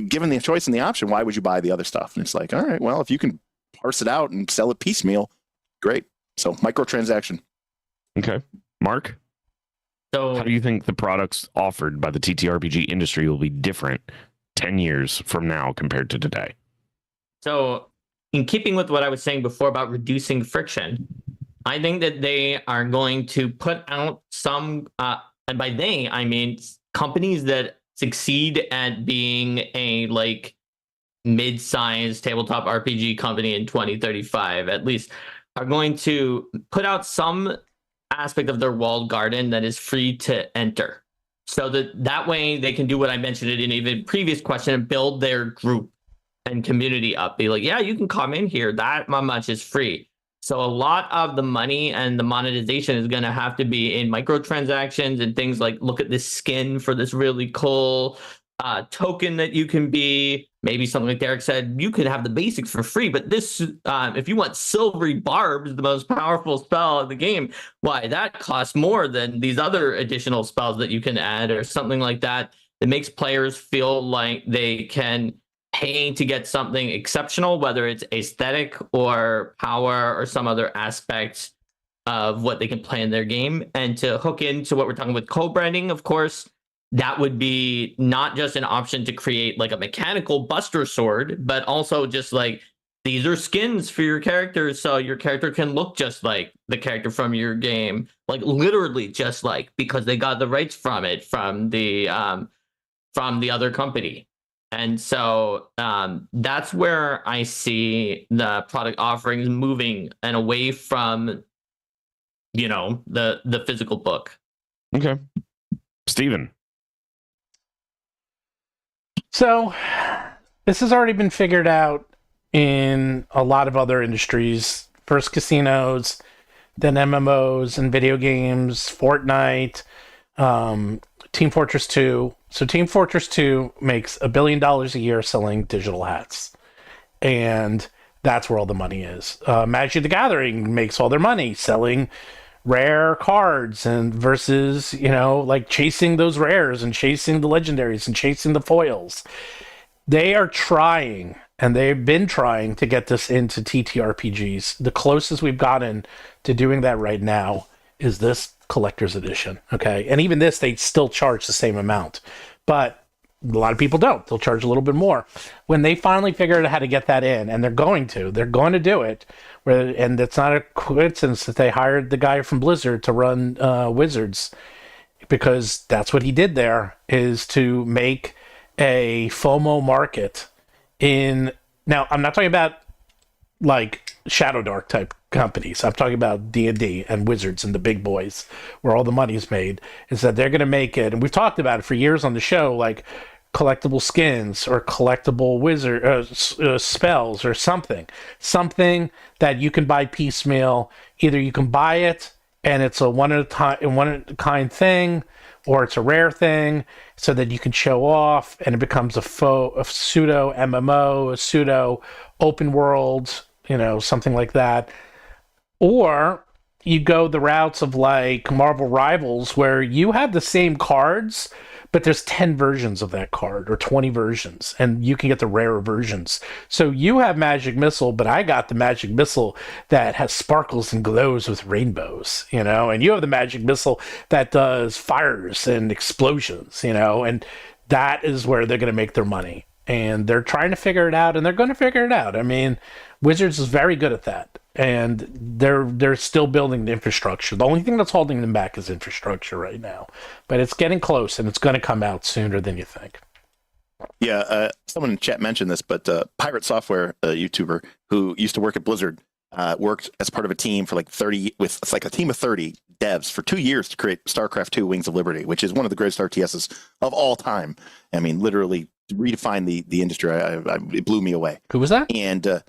given the choice and the option, why would you buy the other stuff? And it's like, all right, well, if you can parse it out and sell it piecemeal, great. So microtransaction. Okay. Mark, So how do you think the products offered by the TTRPG industry will be different 10 years from now compared to today? So, in keeping with what I was saying before about reducing friction, I think that they are going to put out some, and by they, I mean companies that succeed at being a like mid-sized tabletop RPG company in 2035, at least, are going to put out some aspect of their walled garden that is free to enter. So that way they can do what I mentioned in an even previous question and build their group and community up. Be like, yeah, you can come in here. That much is free. So a lot of the money and the monetization is going to have to be in microtransactions and things like, look at this skin for this really cool token that you can be. Maybe something like Derek said, you could have the basics for free, but this, if you want Silvery Barbs, the most powerful spell in the game, why, that costs more than these other additional spells that you can add or something like that. It makes players feel like they can pay to get something exceptional, whether it's aesthetic or power or some other aspect of what they can play in their game. And to hook into what we're talking with co-branding, of course, that would be not just an option to create like a mechanical buster sword, but also just like, these are skins for your characters, so your character can look just like the character from your game, like literally just like, because they got the rights from it from the other company. And so that's where I see the product offerings moving and away from, you know, the physical book. Okay. Steven. So this has already been figured out in a lot of other industries. First casinos, then MMOs and video games, Fortnite, Team Fortress 2. So Team Fortress 2 makes $1 billion a year selling digital hats. And that's where all the money is. Magic the Gathering makes all their money selling rare cards and versus, like chasing those rares and chasing the legendaries and chasing the foils. They are trying, and they've been trying to get this into TTRPGs. The closest we've gotten to doing that right now is this collector's edition. Okay. And even this, they still charge the same amount, but a lot of people don't. They'll charge a little bit more. When they finally figure out how to get that in, and they're going to do it, and it's not a coincidence that they hired the guy from Blizzard to run Wizards, because that's what he did there, is to make a FOMO market in... Now, I'm not talking about like Shadow Dark type companies. I'm talking about D&D and Wizards and the big boys, where all the money is made, is that they're going to make it, and we've talked about it for years on the show, like collectible skins or collectible spells or something that you can buy piecemeal. Either you can buy it and it's a one at a kind thing, or it's a rare thing, so that you can show off, and it becomes a pseudo MMO, a pseudo open world, something like that. Or you go the routes of like Marvel Rivals, where you have the same cards, but there's 10 versions of that card, or 20 versions, and you can get the rarer versions. So you have Magic Missile, but I got the Magic Missile that has sparkles and glows with rainbows, and you have the Magic Missile that does fires and explosions, and that is where they're going to make their money. And they're trying to figure it out, and they're going to figure it out. I mean, Wizards is very good at that. And they're still building the infrastructure. The only thing that's holding them back is infrastructure right now. But it's getting close, and it's going to come out sooner than you think. Yeah, someone in chat mentioned this, but Pirate Software, a YouTuber who used to work at Blizzard, worked as part of a team for it's like a team of 30 devs for 2 years to create StarCraft 2 Wings of Liberty, which is one of the greatest RTSs of all time. I mean, literally redefined the industry. It blew me away. Who was that? And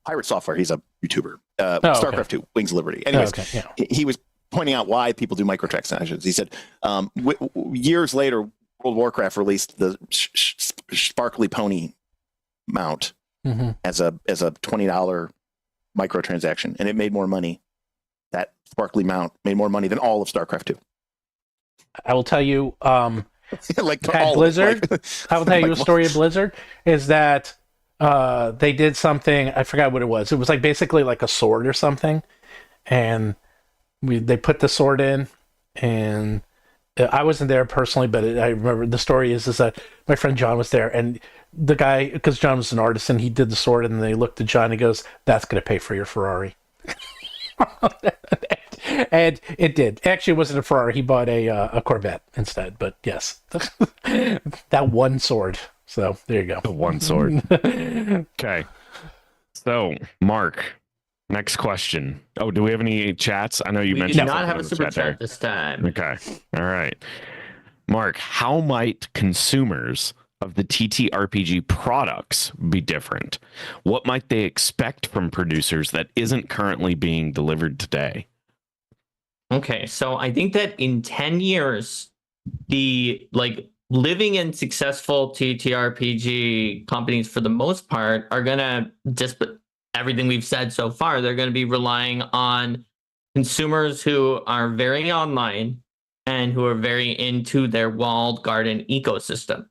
Pirate Software, he's a YouTuber. okay. StarCraft 2, Wings of Liberty. Anyways, yeah. he was pointing out why people do microtransactions. He said, years later, World of Warcraft released the Sparkly Pony mount as a $20 microtransaction, and it made more money. That Sparkly mount made more money than all of StarCraft 2. I will tell you, like at Blizzard, I will tell you a story of Blizzard, is that they did something, I forgot what it was. It was like basically like a sword or something. And they put the sword in, and I wasn't there personally, but I remember the story is that my friend John was there, and the guy, because John was an artisan, he did the sword, and they looked at John and he goes, "That's going to pay for your Ferrari." And it did. Actually, it wasn't a Ferrari. He bought a Corvette instead, but yes, that one sword. So there you go. The one sword. Okay. So, Mark, next question. Oh, do we have any chats? I know you mentioned. We do not have a super chat this time. Okay. All right. Mark, how might consumers of the TTRPG products be different? What might they expect from producers that isn't currently being delivered today? Okay, so I think that in 10 years, the living and successful TTRPG companies, for the most part, are gonna just everything we've said so far. They're gonna be relying on consumers who are very online and who are very into their walled garden ecosystem.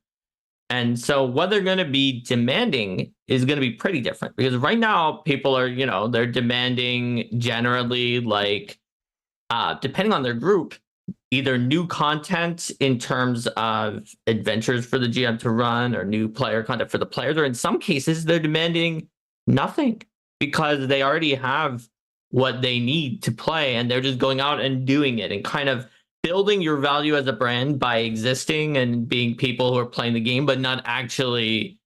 And so what they're going to be demanding is going to be pretty different, because right now people are, they're demanding generally, depending on their group, either new content in terms of adventures for the GM to run, or new player content for the players, or in some cases they're demanding nothing because they already have what they need to play, and they're just going out and doing it and kind of building your value as a brand by existing and being people who are playing the game, but not actually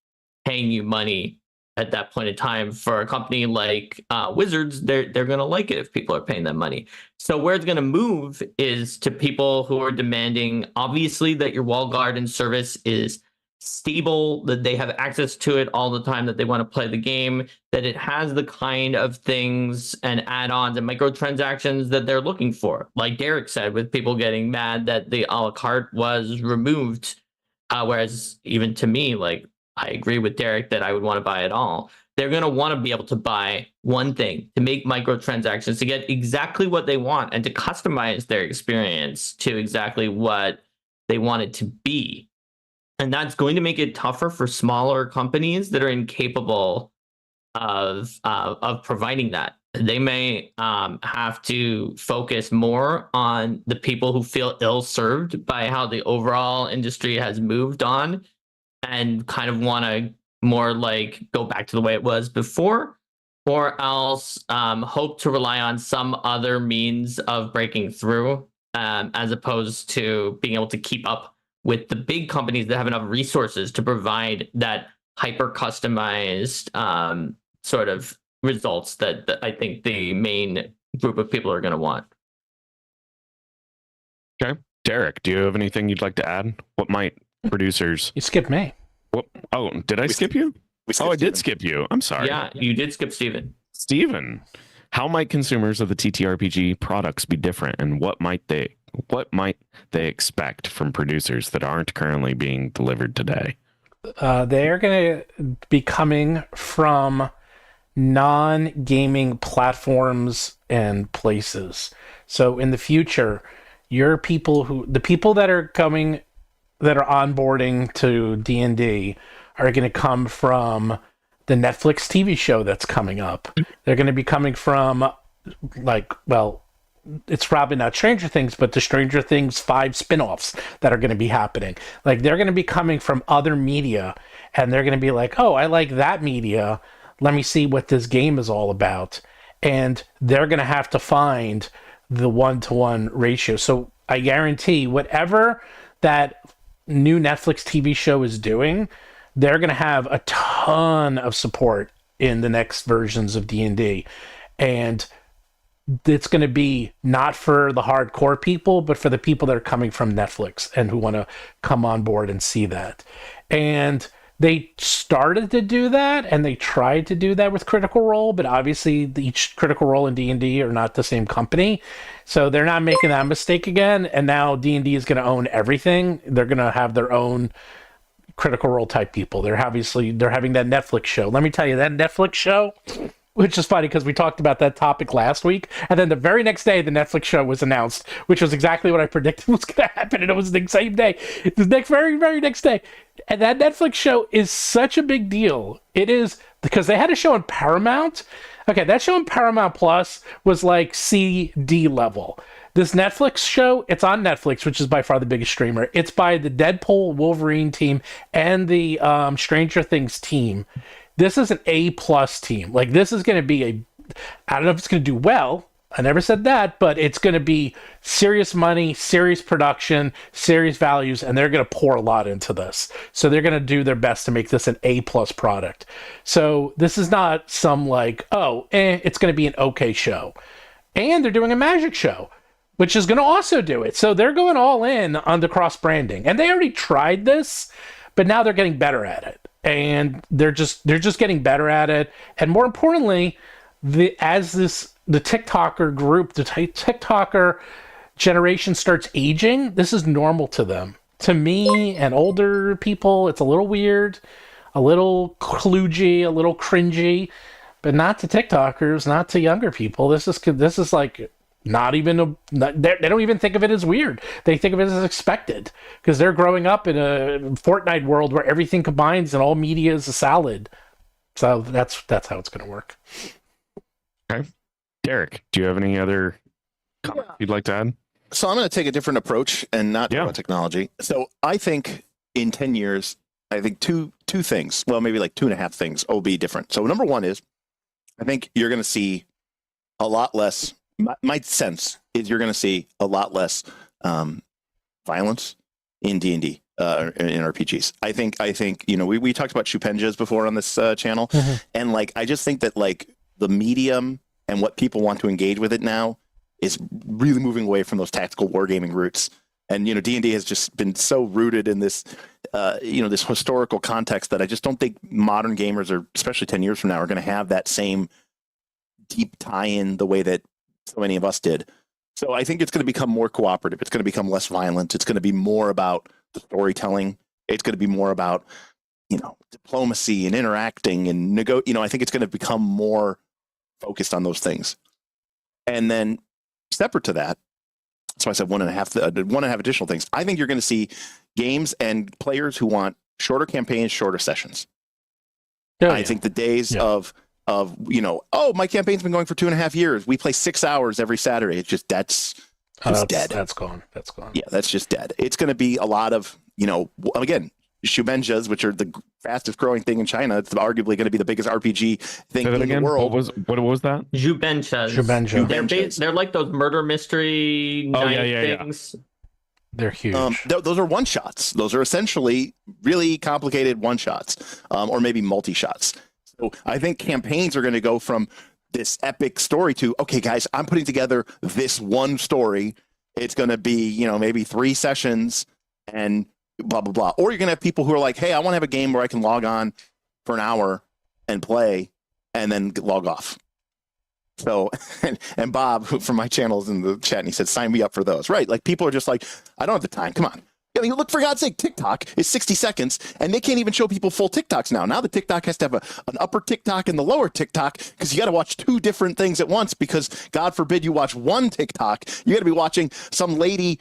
paying you money at that point in time. For a company like Wizards, they're going to like it if people are paying them money. So where it's going to move is to people who are demanding, obviously, that your wall garden service is stable, that they have access to it all the time, that they want to play the game, that it has the kind of things and add-ons and microtransactions that they're looking for. Like Derek said, with people getting mad that the a la carte was removed, whereas even to me, like, I agree with Derek that I would want to buy it all. They're going to want to be able to buy one thing, to make microtransactions, to get exactly what they want and to customize their experience to exactly what they want it to be. And that's going to make it tougher for smaller companies that are incapable of providing that. They may have to focus more on the people who feel ill-served by how the overall industry has moved on, and kind of want to more like go back to the way it was before, or else hope to rely on some other means of breaking through, as opposed to being able to keep up with the big companies that have enough resources to provide that hyper customized sort of results that I think the main group of people are going to want. Okay. Derek, do you have anything you'd like to add? What might producers... You skipped me. What? Oh, did I skip you? I did skip you. I'm sorry. Yeah, you did skip Steven. Steven, how might consumers of the TTRPG products be different, and what might they expect from producers that aren't currently being delivered today? They're going to be coming from non-gaming platforms and places. So in the future, the people that are coming, that are onboarding to D&D are going to come from the Netflix TV show that's coming up. They're going to be coming from, like, well, it's probably not Stranger Things, but the Stranger Things 5 spin-offs that are going to be happening. Like, they're going to be coming from other media, and they're going to be like, oh, I like that media. Let me see what this game is all about. And they're going to have to find the 1-to-1 ratio. So I guarantee whatever that new Netflix TV show is doing, they're going to have a ton of support in the next versions of D&D. And it's going to be not for the hardcore people, but for the people that are coming from Netflix and who want to come on board and see that. And they started to do that, and they tried to do that with Critical Role, but obviously each Critical Role and D&D are not the same company, so they're not making that mistake again. And now D&D is going to own everything. They're going to have their own Critical Role type people. They're having that Netflix show. Let me tell you, that Netflix show, which is funny because we talked about that topic last week, and then the very next day the Netflix show was announced, which was exactly what I predicted was going to happen, and it was the same day, the very next day. And that Netflix show is such a big deal. It is, because they had a show on Paramount. Okay, that show on Paramount Plus was like CD level. This Netflix show, it's on Netflix, which is by far the biggest streamer. It's by the Deadpool, Wolverine team, and the Stranger Things team. This is an A+ team. Like, this is going to be I don't know if it's going to do well. I never said that, but it's going to be serious money, serious production, serious values, and they're going to pour a lot into this. So they're going to do their best to make this an A+ product. So this is not some like, it's going to be an okay show. And they're doing a magic show, which is going to also do it. So they're going all in on the cross branding. And they already tried this, but now they're getting better at it. And they're just getting better at it. And more importantly, the TikToker group, the TikToker generation starts aging, this is normal to them. To me and older people, it's a little weird, a little kludgy, a little cringy, but not to TikTokers, not to younger people. This is like not even they don't even think of it as weird. They think of it as expected because they're growing up in a Fortnite world where everything combines and all media is a salad. So that's how it's going to work. Okay. Derek, do you have any other comments you'd like to add? So I'm going to take a different approach and not talk about technology. So I think in 10 years, I think two things, well, maybe like 2.5 things will be different. So number one is, I think you're going to see a lot less, my sense is you're going to see a lot less violence in D&D, in RPGs. I think, we talked about Shupenjas before on this channel. Mm-hmm. And like, I just think that like the medium and what people want to engage with it now is really moving away from those tactical wargaming roots. And, D&D has just been so rooted in this this historical context that I just don't think modern gamers, or especially 10 years from now, are going to have that same deep tie-in the way that so many of us did. So I think it's going to become more cooperative. It's going to become less violent. It's going to be more about the storytelling. It's going to be more about, diplomacy and interacting and I think it's going to become more focused on those things. And then separate to that, so I said one and a half additional things. I think you're going to see games and players who want shorter campaigns, shorter sessions. I think the days of my campaign's been going for 2.5 years. We play 6 hours every Saturday. It's just that's dead. That's gone. Yeah, that's just dead. It's going to be a lot of again, shubenjas, which are the fastest growing thing in China. It's arguably going to be the biggest RPG thing in the world. What was that? Zhubenchas. They're like those murder mystery things. Yeah. They're huge. Those are one shots. Those are essentially really complicated one shots, or maybe multi shots. So I think campaigns are going to go from this epic story to, okay, guys, I'm putting together this one story. It's going to be, maybe 3 sessions and blah, blah, blah. Or you're going to have people who are like, hey, I want to have a game where I can log on for an hour and play and then log off. So, and Bob from my channel is in the chat and he said, sign me up for those. Right. Like people are just like, I don't have the time. Come on. I mean, look, for God's sake, TikTok is 60 seconds and they can't even show people full TikToks now. Now the TikTok has to have an upper TikTok and the lower TikTok because you got to watch 2 different things at once because God forbid you watch one TikTok. You got to be watching some lady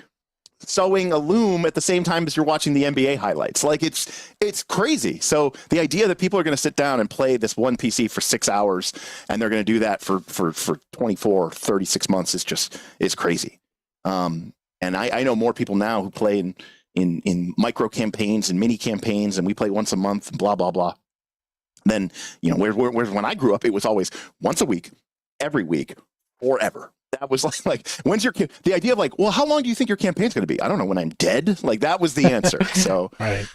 sewing a loom at the same time as you're watching the NBA highlights. Like it's crazy. So the idea that people are going to sit down and play this one PC for 6 hours and they're going to do that for 24, 36 months is crazy. And I know more people now who play in micro campaigns and mini campaigns, and we play once a month and blah, blah, blah. Then, whereas when I grew up, it was always once a week, every week, forever. That was like when's the idea of like, well, how long do you think your campaign's going to be? I don't know, when I'm dead. Like that was the answer. So right.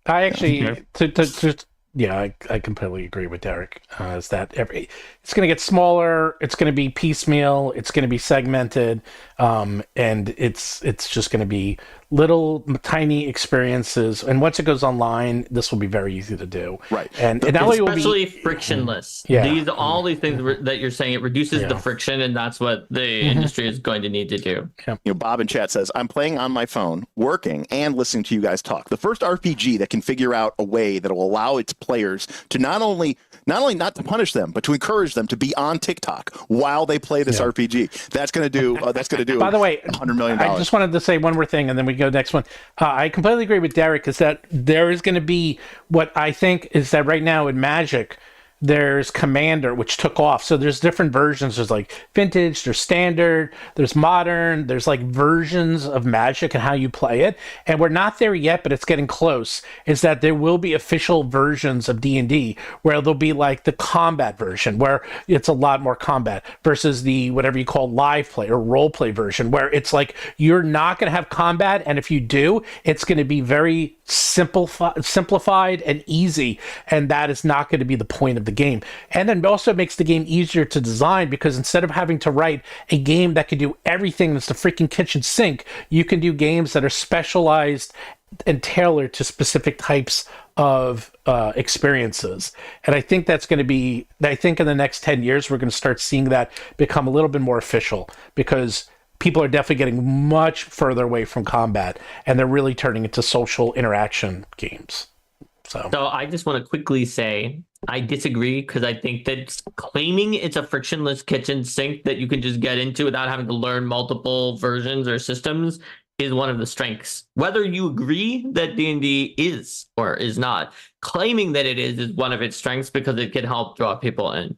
I actually I completely agree with Derek. Is that it's going to get smaller, it's going to be piecemeal, it's going to be segmented, and it's just going to be little tiny experiences. And once it goes online, this will be very easy to do. Right. And especially frictionless. Yeah. All these things that you're saying, it reduces the friction, and that's what the industry is going to need to do. Yeah. Bob in chat says, I'm playing on my phone, working, and listening to you guys talk. The first RPG that can figure out a way that will allow its players to not only not to punish them, but to encourage them to be on TikTok while they play this RPG. That's going to do. By the way, $100 million. I just wanted to say one more thing, and then we go next one. I completely agree with Derek. Is that there is going to be what I think is that right now in Magic, there's Commander, which took off. So there's different versions. There's like vintage, there's standard, there's modern, there's like versions of Magic and how you play it. And we're not there yet, but it's getting close. Is that there will be official versions of D&D where there'll be like the combat version where it's a lot more combat versus the whatever you call live play or role play version where it's like you're not going to have combat. And if you do, it's going to be very simplified and easy. And that is not going to be the point of the game. And then it also makes the game easier to design because instead of having to write a game that can do everything that's the freaking kitchen sink, you can do games that are specialized and tailored to specific types of experiences. And I think that's going to be, I think in the next 10 years, we're going to start seeing that become a little bit more official because people are definitely getting much further away from combat and they're really turning into social interaction games. So I just want to quickly say I disagree because I think that claiming it's a frictionless kitchen sink that you can just get into without having to learn multiple versions or systems is one of the strengths. Whether you agree that D&D is or is not, claiming that it is one of its strengths because it can help draw people in.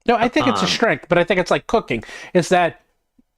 No, I think it's a strength, but I think it's like cooking. Is that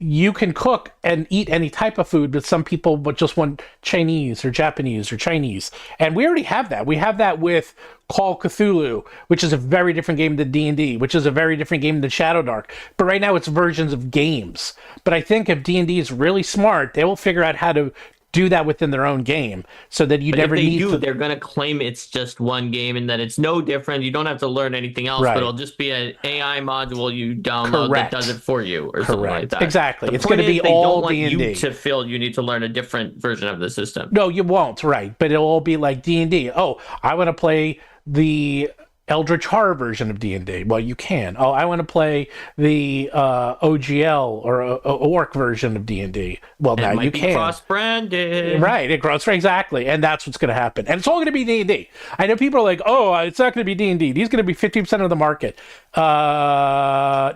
you can cook and eat any type of food, but some people would just want Chinese or Japanese or Chinese. And we already have that. We have that with Call Cthulhu, which is a very different game than D&D, which is a very different game than Shadowdark. But right now it's versions of games. But I think if D&D is really smart, they will figure out how to do that within their own game, so that you But never if they need do, to. they're going to claim it's just one game and that it's no different. You don't have to learn anything else, Right. but it'll just be an AI module you download Correct. that does it for you or something like that. Exactly. The It's point going to is be they all don't want D&D. you to feel you need to learn a different version of the system. No, you won't. Right, but it'll all be like D&D. Oh, I want to play the Eldritch Horror version of D&D. Well, you can. Oh, I want to play the OGL or Orc version of D&D. Well, And now it might you be can. cross-branded. Right, it grows exactly, and that's what's going to happen. And it's all going to be D&D. I know people are like, "Oh, it's not going to be D&D. These going to be 50% of the market."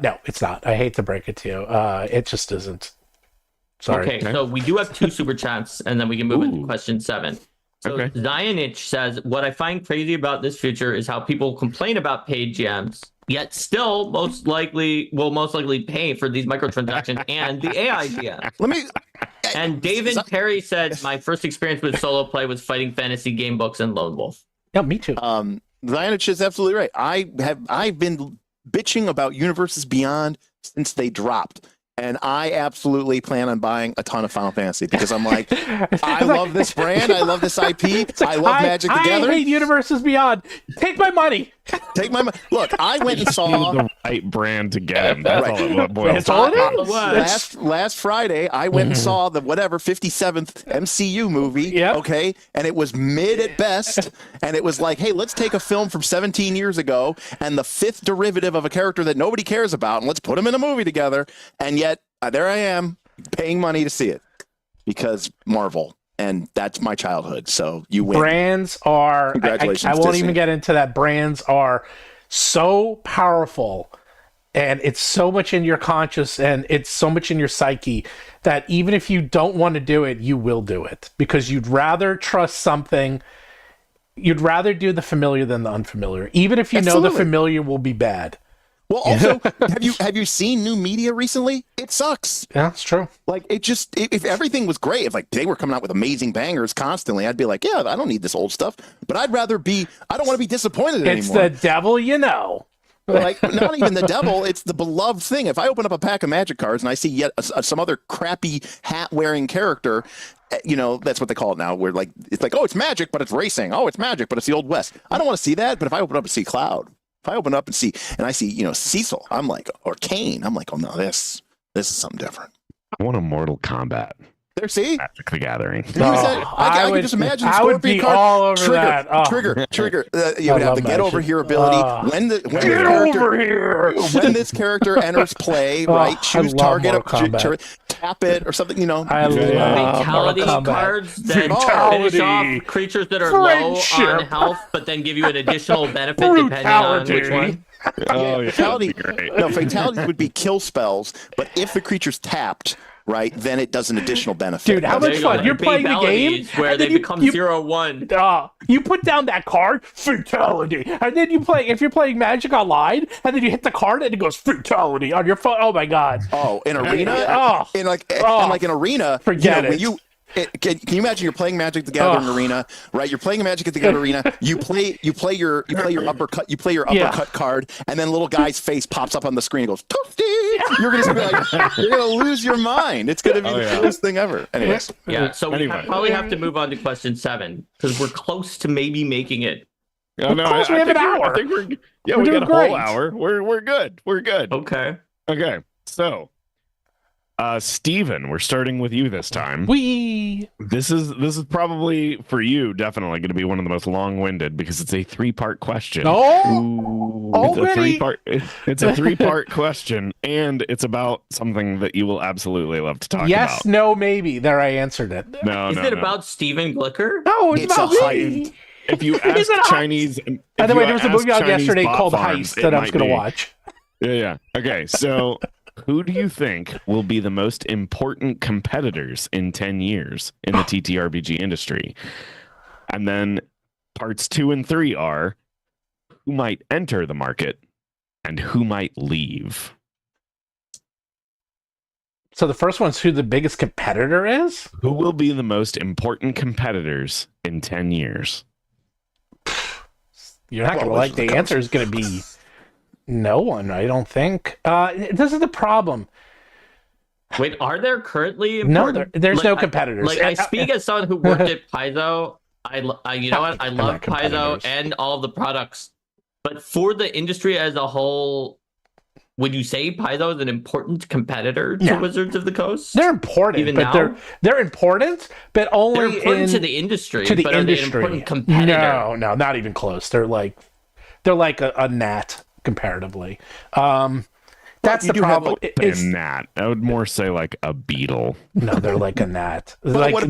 No, it's not. I hate to break it to you. It just isn't. Sorry. Okay, so we do have 2 super chats, and then we can move into Ooh. question 7. So Okay. Zionich says, what I find crazy about this future is how people complain about paid GMs, yet still most likely pay for these microtransactions and the AI GM. Let me. And David Perry said, my first experience with solo play was fighting fantasy game books and Lone Wolf. Yeah, me too. Zionich is absolutely right. I've been bitching about Universes Beyond since they dropped. And I absolutely plan on buying a ton of Final Fantasy because I'm like, I love this brand. I love this IP. I love Magic the Gathering. I hate Universes Beyond. Take my money. Take my money. Look, I went and saw the right brand to get him. That's Right. all it boils That's all it down. is. last Friday. I went and saw the 57th MCU movie. Yep. Okay, and it was mid at best. And it was like, hey, let's take a film from 17 years ago and the 5th derivative of a character that nobody cares about, and let's put them in a movie together. And yet, there I am paying money to see it because Marvel. And that's my childhood. So you win. Brands are. Congratulations, I won't Disney. even get into that. Brands are so powerful, and it's so much in your conscious, and it's so much in your psyche that even if you don't want to do it, you will do it because you'd rather trust something. You'd rather do the familiar than the unfamiliar, even if you know Absolutely. the familiar will be bad. Well, also, have you seen new media recently? It sucks. Yeah, it's true. Like if everything was great, if like they were coming out with amazing bangers constantly, I'd be like, yeah, I don't need this old stuff. But I don't want to be disappointed It's anymore. the devil, you know. Like not even the devil, it's the beloved thing. If I open up a pack of Magic cards and I see yet some other crappy hat wearing character, that's what they call it now. Where like it's like, oh, it's Magic, but it's racing. Oh, it's Magic, but it's the Old West. I don't want to see that. But if I open up and see Cloud. If I open up and see Cecil, I'm like, or Kane, I'm like, oh no, this is something different. I want a Mortal Kombat. There, see? Magic the Gathering. I can just imagine I would be all over that. Oh. Trigger. You I would have love the get Magic. over here ability when this character enters play, right? I Choose love target, Mortal Kombat. tap it or something. I love Fatality Mortal Kombat. cards that Fatality. finish off creatures that are low on Friendship. health, but then give you an additional benefit depending on which Brutality. one. Oh, yeah. Fatality. That'd be great. No, fatalities would be kill spells, but if the creature's tapped, right, then it does an additional benefit. Dude, how There much you go. fun. You're playing the game, Fatalities where and they then become you 0-1. you put down that card, fatality, and then if you're playing Magic Online, and then you hit the card and it goes fatality on your phone. Oh my god! Oh, in arena, Oh. in like an arena. Forget when it. Can you imagine you're playing Magic the Gathering arena, right? You're playing Magic the Gathering arena. You play your uppercut. You play your uppercut card, and then little guy's face pops up on the screen and goes toasty. You're gonna be like, you're gonna lose your mind. It's gonna be the coolest thing ever. Anyways, Yeah, so we Anyway. probably have to move on to question 7 because we're close to maybe making it. Oh, no, course we have think an we're- hour. I think we're We're we doing got a whole great. hour. We're good. We're good. Okay. Okay, so Steven, we're starting with you this time. This is probably for you definitely going to be one of the most long-winded because it's a 3-part question. Oh, already? It's a 3-part question, and it's about something that you will absolutely love to talk yes, about. no, maybe. There, I answered it. No, Is no, it no. about Stephen Glicker? No, it's It's about a me. If you Is ask it a- Chinese, By the way, there was a movie on yesterday called Heist that I was going to watch. watch. Yeah. Okay, so who do you think will be the most important competitors in 10 years in the TTRPG industry? And then parts 2 and 3 are who might enter the market and who might leave. So the first one's who the biggest competitor is? Who will be the most important competitors in 10 years? You're not going to Well, like the answer is going to be no one, I don't think. This is the problem. Wait, are there currently No, important? there's no competitors. I speak as someone who worked at Paizo. You know what? I love not Paizo competitors. and all of the products, but for the industry as a whole, would you say Paizo is an important competitor to No. Wizards of the Coast? They're important, Even but now? they're important, but only They're important to in- the industry. to the but are they an industry. important competitor? No, not even close. They're like a gnat comparatively. That's you the do have problem. And that I would more say like a beetle. No, they're like a gnat. Well, Like, what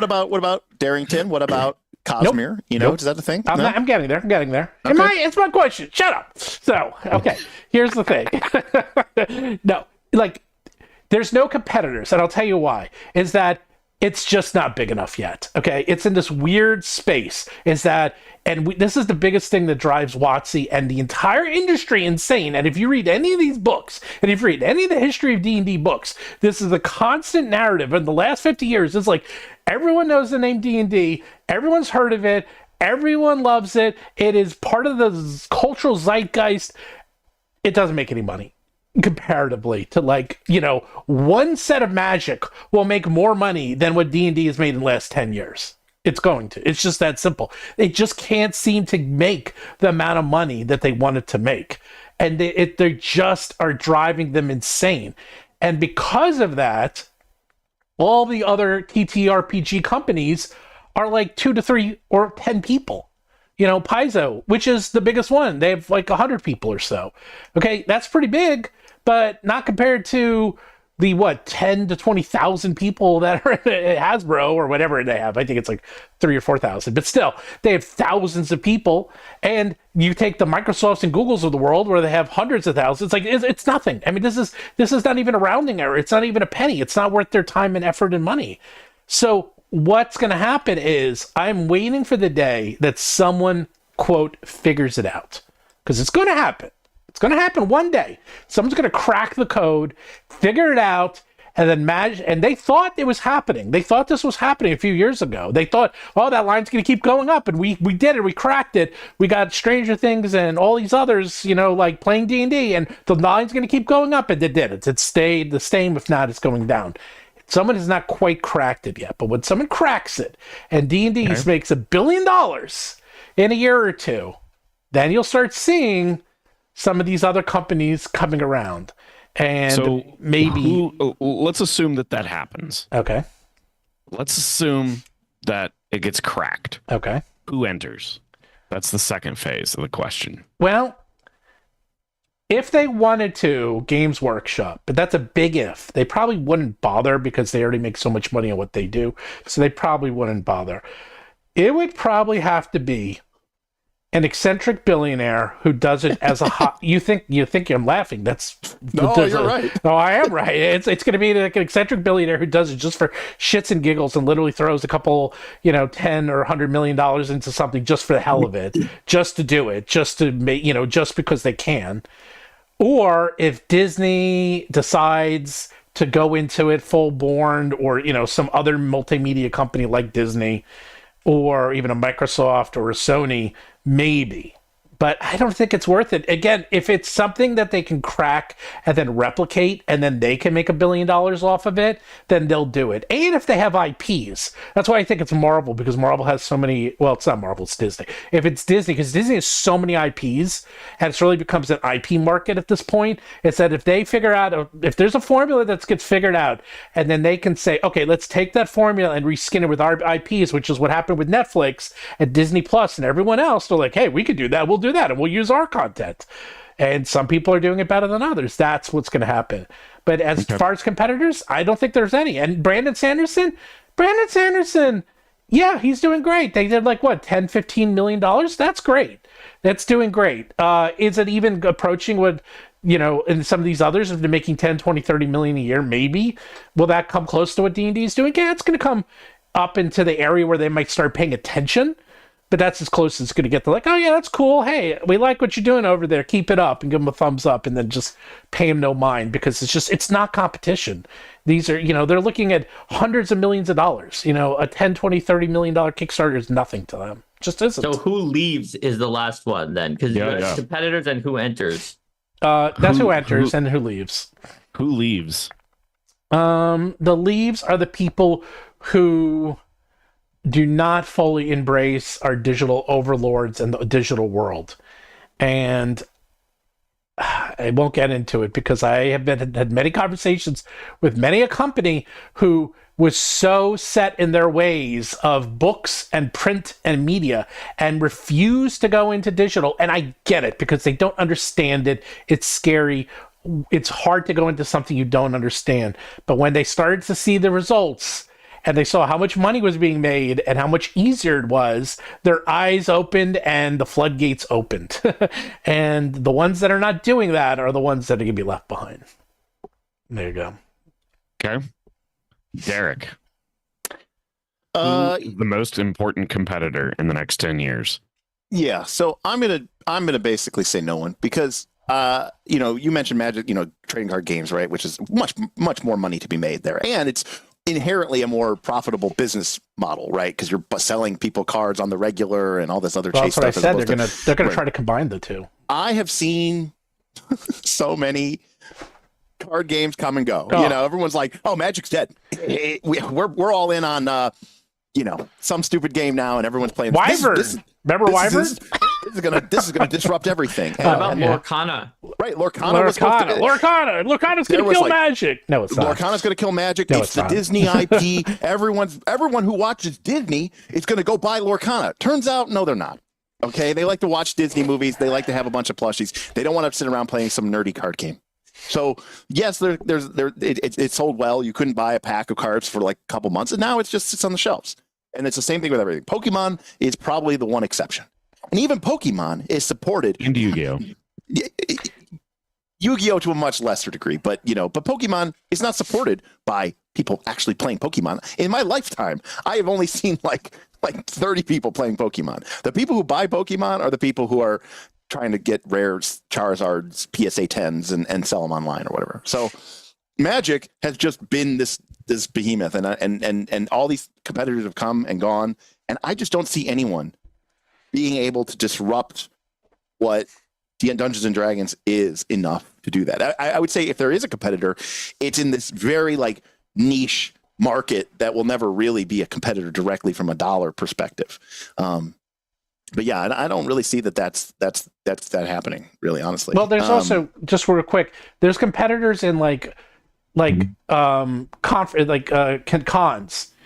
about Darrington? What about Cosmere? You know, Nope. is that the thing? I'm, No? I'm getting there. I'm getting there. Okay. It's my question. Shut up. So, okay, here's the thing. No, like, there's no competitors, and I'll tell you why. Is that it's just not big enough yet. Okay, it's in this weird space. Is that, and this is the biggest thing that drives WoTC and the entire industry insane. And if you read any of these books, and if you read any of the history of D&D books, this is a constant narrative in the last 50 years. It's like everyone knows the name D&D, everyone's heard of it, everyone loves it. It is part of the cultural zeitgeist. It doesn't make any money comparatively to, like, you know, one set of Magic will make more money than what D&D has made in the last 10 years. It's going to. It's just that simple. They just can't seem to make the amount of money that they wanted to make. And they just are driving them insane. And because of that, all the other TTRPG companies are like 2 to 3 or 10 people. You know, Paizo, which is the biggest one, they have like 100 people or so. Okay, that's pretty big, but not compared to the 10 to 20,000 people that are at Hasbro or whatever they have. I think it's like 3 or 4,000, but still, they have thousands of people. And you take the Microsofts and Googles of the world where they have hundreds of thousands. Like, it's nothing. I mean, this is not even a rounding error. It's not even a penny. It's not worth their time and effort and money. So what's going to happen is I'm waiting for the day that someone, quote, figures it out, because it's going to happen. It's going to happen one day. Someone's going to crack the code, figure it out, and then and they thought it was happening. They thought this was happening a few years ago. They thought, oh, that line's going to keep going up, and we did it. We cracked it. We got Stranger Things and all these others, you know, like playing D&D, and the line's going to keep going up, and it did. It stayed the same. If not, it's going down. Someone has not quite cracked it yet, but when someone cracks it, and D&D makes $1 billion in a year or two, then you'll start seeing some of these other companies coming around. And So maybe let's assume that happens. okay. Let's assume that it gets cracked. Okay. Who enters? That's the second phase of the question. Well, if they wanted to, Games Workshop, but that's a big if. They probably wouldn't bother because they already make so much money on what they do. So they probably wouldn't bother. It would probably have to be an eccentric billionaire who does it as a hot. You think I'm laughing? That's No, you're right. No, I am right. It's going to be like an eccentric billionaire who does it just for shits and giggles and literally throws a couple, $10 or $100 million into something just for the hell of it, just to do it, just to make, just because they can. Or if Disney decides to go into it full born, or some other multimedia company like Disney, or even a Microsoft or a Sony, maybe. But I don't think it's worth it. Again, if it's something that they can crack and then replicate, and then they can make $1 billion off of it, then they'll do it. And if they have IPs, that's why I think it's Marvel, because Marvel has so many. Well, it's not Marvel, it's Disney. If it's Disney, because Disney has so many IPs, and it really becomes an IP market at this point. It's that if they figure out, if there's a formula that gets figured out, and then they can say, okay, let's take that formula and reskin it with our IPs, which is what happened with Netflix and Disney Plus and everyone else. They're like, hey, we could do that. We'll do that, and we'll use our content. And some people are doing it better than others. That's what's going to happen. But as far as competitors, I don't think there's any. And Brandon Sanderson, yeah, he's doing great. They did like what, $10-15 million. That's great. That's doing great. Is it even approaching what, and some of these others have been making 10, 20, 30 million a year? Maybe. Will that come close to what D&D is doing? Yeah, it's going to come up into the area where they might start paying attention. But that's as close as it's going to get. They're like, oh, yeah, that's cool. Hey, we like what you're doing over there. Keep it up, and give them a thumbs up, and then just pay them no mind, because it's not competition. These are, they're looking at hundreds of millions of dollars. A 10, 20, $30 million Kickstarter is nothing to them. Just isn't. So who leaves is the last one then? Because you have competitors and who enters. That's who enters and who leaves. Who leaves? The leaves are the people who do not fully embrace our digital overlords and the digital world. And I won't get into it because I have had many conversations with many a company who was so set in their ways of books and print and media and refused to go into digital. And I get it because they don't understand it. It's scary. It's hard to go into something you don't understand. But when they started to see the results and they saw how much money was being made and how much easier it was, their eyes opened and the floodgates opened. And the ones that are not doing that are the ones that are going to be left behind. There you go. Okay. Derek. Who is the most important competitor in the next 10 years? Yeah, so I'm gonna basically say no one because you mentioned Magic, trading card games, right? Which is much more money to be made there, and it's inherently a more profitable business model, right? Because you're selling people cards on the regular and all this other chase stuff. That's what I said. They're gonna try to combine the two. I have seen so many card games come and go. Everyone's like, "Oh, Magic's dead." We're all in on some stupid game now, and everyone's playing Wyvern. Remember Wyvern? This is gonna disrupt everything. How about Lorcana? Right, Lorcana's gonna kill Magic. No, it's not. Lorcana's gonna kill Magic. No, it's it's the not. Disney IP. Everyone who watches Disney is gonna go buy Lorcana. Turns out, no, they're not. Okay, they like to watch Disney movies. They like to have a bunch of plushies. They don't want to sit around playing some nerdy card game. So yes, it sold well. You couldn't buy a pack of cards for like a couple months, and now it just sits on the shelves. And it's the same thing with everything. Pokemon is probably the one exception, and even Pokemon is supported. And Yu-Gi-Oh. Yu-Gi-Oh to a much lesser degree, but Pokemon is not supported by people actually playing Pokemon. In my lifetime, I have only seen like 30 people playing Pokemon. The people who buy Pokemon are the people who are trying to get rares, Charizards, PSA 10s, and sell them online or whatever. So Magic has just been this behemoth, and all these competitors have come and gone, and I just don't see anyone being able to disrupt what Dungeons and Dragons is enough to do that. I would say if there is a competitor, it's in this very niche market that will never really be a competitor directly from a dollar perspective. But yeah, I don't really see that's happening, really, honestly. Well, there's also, just real quick, there's competitors in cons.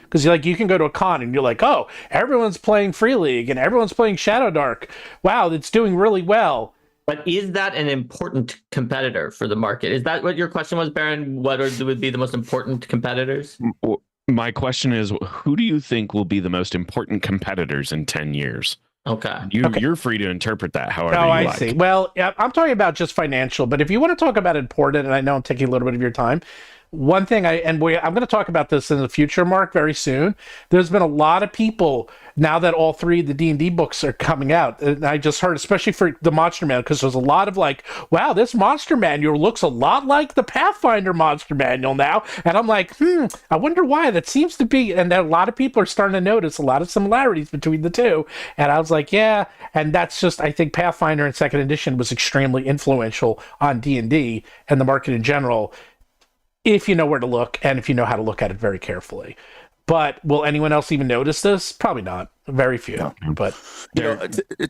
Because you can go to a con and you're like, oh, everyone's playing Free League and everyone's playing Shadow Dark. Wow, it's doing really well. But is that an important competitor for the market? Is that what your question was, Baron? What would be the most important competitors? My question is, who do you think will be the most important competitors in 10 years? Okay. You're free to interpret that however you like. I see. Well, yeah, I'm talking about just financial, but if you want to talk about important, and I know I'm taking a little bit of your time, one thing I'm going to talk about this in the future, Mark, very soon. There's been a lot of people now that all three of the D&D books are coming out. And I just heard, especially for the Monster Manual, because there's a lot of wow, this Monster Manual looks a lot like the Pathfinder Monster Manual now. And I'm like, I wonder why. That seems to be, and a lot of people are starting to notice a lot of similarities between the two. And I was like, yeah. And that's just, I think Pathfinder in second edition was extremely influential on D&D and the market in general, if you know where to look and if you know how to look at it very carefully. But will anyone else even notice this? Probably not. Very few. No. But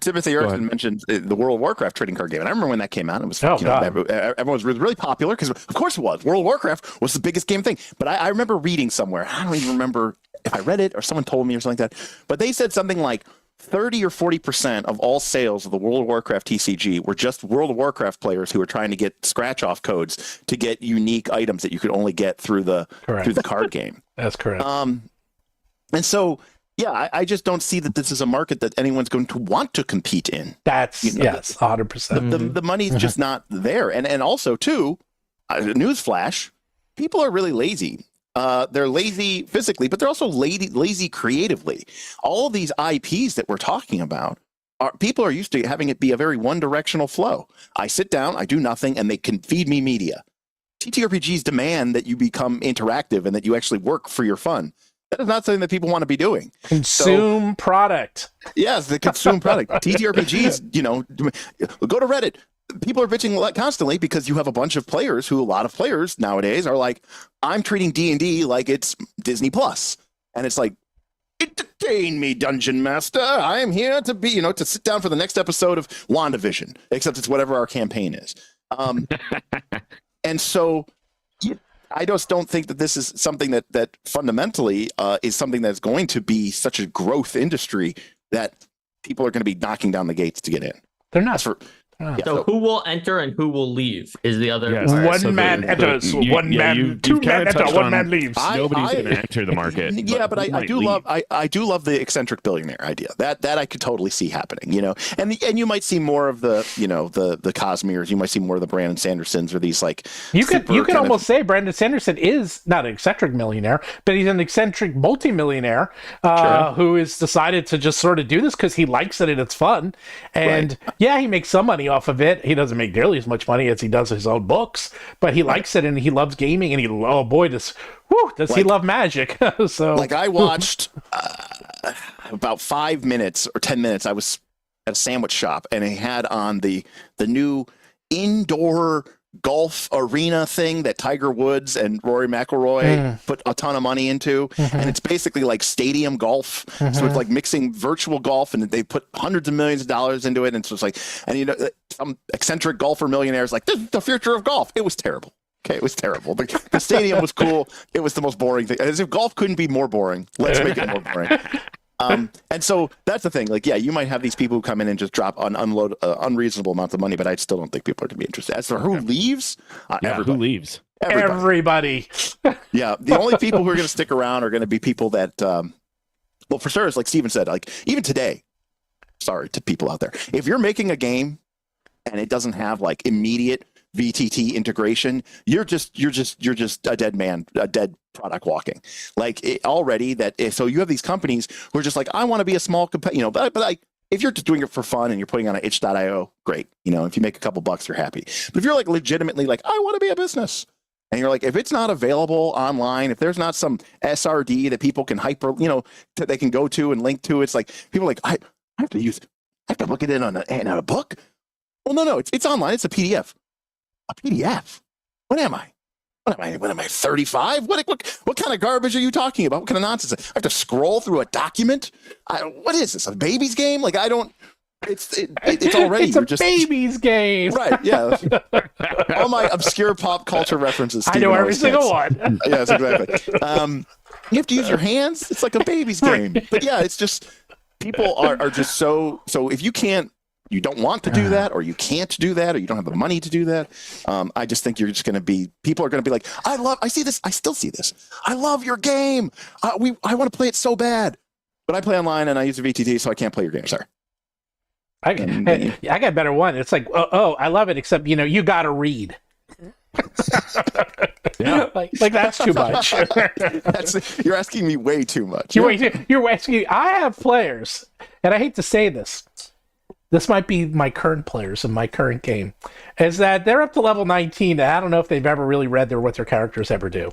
Timothy Erickson mentioned the World of Warcraft trading card game, and I remember when that came out. It was everyone was really popular because, of course, it was. World of Warcraft was the biggest game thing. But I remember reading somewhere. I don't even remember if I read it or someone told me or something like that. But they said something like 30 or 40% of all sales of the World of Warcraft TCG were just World of Warcraft players who were trying to get scratch-off codes to get unique items that you could only get through the card game. That's correct. And so, yeah, I just don't see that this is a market that anyone's going to want to compete in. That's, yes, 100%. The money's just not there. And also, too, newsflash, people are really lazy. They're lazy physically, but they're also lazy creatively. All of these IPs that we're talking about, people are used to having it be a very one-directional flow. I sit down, I do nothing, and they can feed me media. TTRPGs demand that you become interactive and that you actually work for your fun. That is not something that people want to be doing. Consume product. Yes, the consume product. TTRPGs, go to Reddit. People are bitching constantly because you have a bunch of players a lot of players nowadays are like, I'm treating D&D like it's Disney Plus, and it's like, entertain me, Dungeon Master. I am here to be, to sit down for the next episode of WandaVision, except it's whatever our campaign is. And so I just don't think that this is something that fundamentally is something that's going to be such a growth industry that people are going to be knocking down the gates to get in. They're not. So who will enter and who will leave is the other Yes. part. So One man enters, one man, two men enter, one man leaves. Nobody's going to enter the market. Yeah, but I do love I do love the eccentric billionaire idea. That I could totally see happening. And you might see more of the the Cosmeres. You might see more of the Brandon Sandersons or these like. You could almost say Brandon Sanderson is not an eccentric millionaire, but he's an eccentric multimillionaire who has decided to just sort of do this because he likes it and it's fun. And yeah, he makes some money off of it. He doesn't make nearly as much money as he does his own books, but he likes it and he loves gaming and does he love magic. So like I watched about 5 minutes or 10 minutes. I was at a sandwich shop and he had on the new indoor golf arena thing that Tiger Woods and Rory McIlroy put a ton of money into, and it's basically like stadium golf. So it's like mixing virtual golf, and they put hundreds of millions of dollars into it. And so it's like, and some eccentric golfer millionaires like, this is the future of golf. It was terrible. Okay, it was terrible. The stadium was cool. It was the most boring thing. As if golf couldn't be more boring. Let's make it more boring. And so that's the thing. Like, yeah, you might have these people who come in and just unload unreasonable amounts of money, but I still don't think people are going to be interested. As for who leaves, who leaves? everybody. Yeah, the only people who are going to stick around are going to be people that, well, for sure, like Steven said, like even today. Sorry to people out there. If you're making a game and it doesn't have like immediate VTT integration, you're just a dead man, a dead product walking. Like so you have these companies who are just like, I want to be a small but like if you're just doing it for fun and you're putting on an itch.io, great. If you make a couple bucks, you're happy. But if you're like legitimately like, I want to be a business, and you're like, if it's not available online, if there's not some SRD that people can they can go to and link to, it's like people are like, I have to look at it on a book. Well, no, it's online. It's a PDF. A PDF? What am I? What am I, 35? What kind of garbage are you talking about? What kind of nonsense? I have to scroll through a document? What is this, a baby's game? Like, I don't... It's already... It's a baby's game! Right, yeah. All my obscure pop culture references. I know every single one. Yes, exactly. You have to use your hands? It's like a baby's game. But yeah, it's just... People are just so if you don't want to do that, or you can't do that, or you don't have the money to do that. I just think you're just going to be, people are going to be like, I see this. I still see this. I love your game. I want to play it so bad, but I play online and I use a VTT, so I can't play your game. Sorry. I got a better one. It's like, I love it, except, you got to read. Yeah. Like that's too much. You're asking me way too much. You're asking. I have players, and I hate to say this. This might be my current players in my current game, is that they're up to level 19. And I don't know if they've ever really read what their characters ever do.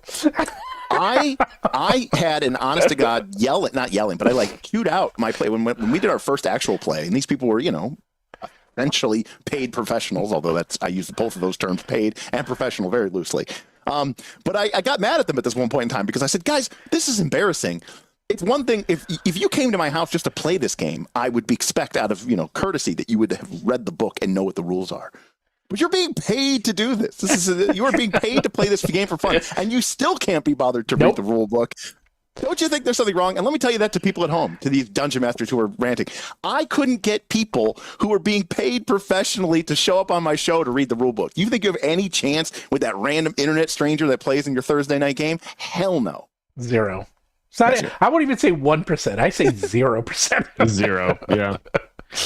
I had an honest to God not yelling, but I like queued out my play when we did our first actual play, and these people were, essentially paid professionals, although I use both of those terms, paid and professional, very loosely. But I got mad at them at this one point in time because I said, guys, this is embarrassing. It's one thing if you came to my house just to play this game, I would expect out of courtesy that you would have read the book and know what the rules are. But you're being paid to do this. You are being paid to play this game for fun, and you still can't be bothered to read the rule book. Don't you think there's something wrong? And let me tell you that to people at home, to these dungeon masters who are ranting. I couldn't get people who are being paid professionally to show up on my show to read the rule book. You think you have any chance with that random internet stranger that plays in your Thursday night game? Hell no. Zero. I won't even say 1%. I say 0%. Zero. Yeah.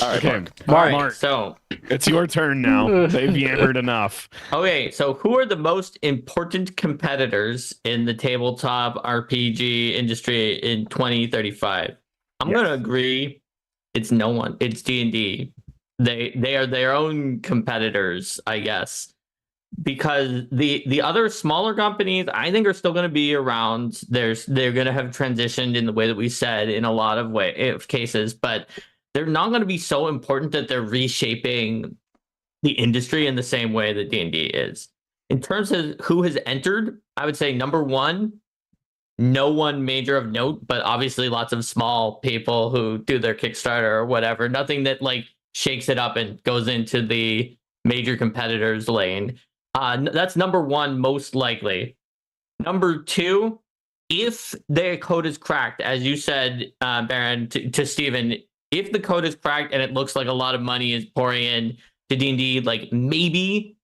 All right, okay. Mark, so it's your turn now. They've yammered enough. Okay, so who are the most important competitors in the tabletop RPG industry in 2035? I'm going to agree. It's no one. It's D&D. They are their own competitors, I guess. Because the other smaller companies, I think, are still going to be around. They're going to have transitioned in the way that we said in a lot of cases, but they're not going to be so important that they're reshaping the industry in the same way that D&D is. In terms of who has entered, I would say number one, no one major of note, but obviously lots of small people who do their Kickstarter or whatever. Nothing that like shakes it up and goes into the major competitors lane. That's number one, most likely. Number two, if their code is cracked, as you said, Baron, to Steven, if the code is cracked and it looks like a lot of money is pouring in to D&D, like maybe,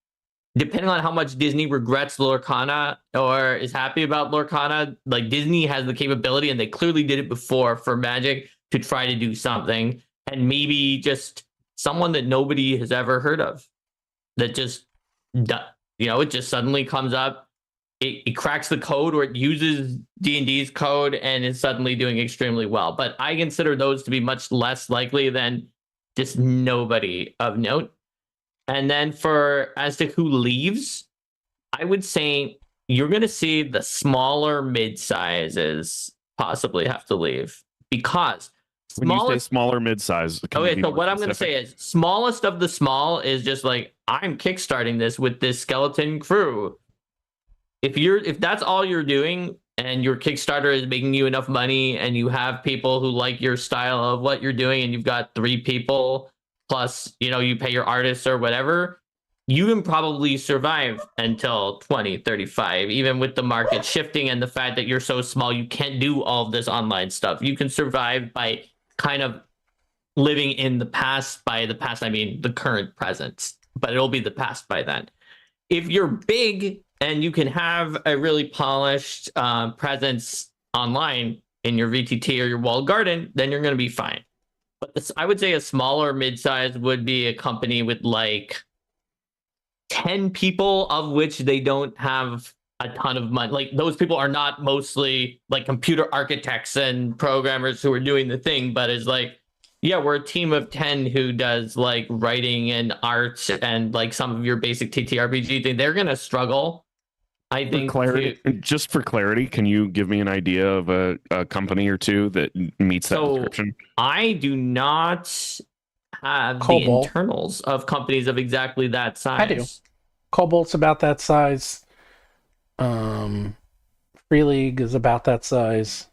depending on how much Disney regrets Lorcana or is happy about Lorcana, like Disney has the capability, and they clearly did it before for Magic, to try to do something. And maybe just someone that nobody has ever heard of, that just, it just suddenly comes up. It cracks the code, or it uses D&D's code and is suddenly doing extremely well. But I consider those to be much less likely than just nobody of note. And then as to who leaves, I would say you're going to see the smaller mid-sizes possibly have to leave, because when you say smaller mid-size. Okay, so what I'm going to say is smallest of the small is just like, I'm kickstarting this with this skeleton crew. If that's all you're doing, and your Kickstarter is making you enough money, and you have people who like your style of what you're doing, and you've got 3 people plus, you pay your artists or whatever, you can probably survive until 2035, even with the market shifting and the fact that you're so small, you can't do all of this online stuff. You can survive by kind of living in the past. By the past, I mean the current present, but it'll be the past by then. If you're big and you can have a really polished presence online in your VTT or your walled garden, then you're going to be fine. But I would say a smaller mid-size would be a company with like 10 people, of which they don't have a ton of money. Like, those people are not mostly like computer architects and programmers who are doing the thing, but is like, yeah, we're a team of 10 who does like writing and art and like some of your basic TTRPG thing. They're going to struggle, I think. Just for clarity, can you give me an idea of a company or two that meets that description? I do not have the internals of companies of exactly that size. I do. Cobalt's about that size. Free League is about that size.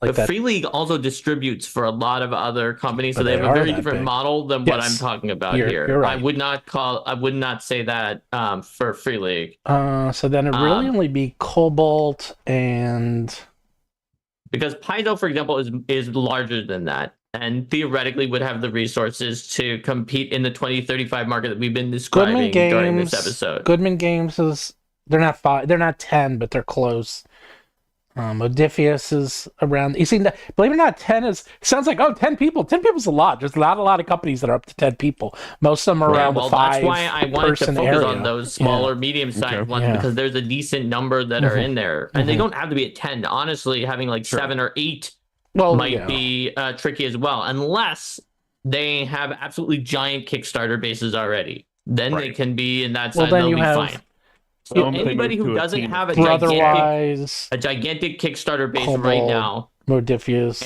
Like the Free League also distributes for a lot of other companies, so they have a very different model than what I'm talking about here. You're right. I would not say that for Free League. So then it really only be Cobalt and, because Paizo, for example, is larger than that, and theoretically would have the resources to compete in the 2035 market that we've been describing during this episode. Goodman Games they're not 5, they're not 10, but they're close. Odysseus is around. You see, believe it or not, 10 sounds like 10 people. 10 people's a lot. There's not a lot of companies that are up to 10 people. Most of them are around the 5 that's why I wanted to focus area. On those smaller, medium-sized ones, because there's a decent number that are in there, and they don't have to be at 10. Honestly, having like 7 or 8 might be tricky as well, unless they have absolutely giant Kickstarter bases already. Then they can be in that side. They'll be fine. So anybody who doesn't have a gigantic Kickstarter base right now, Modiphius,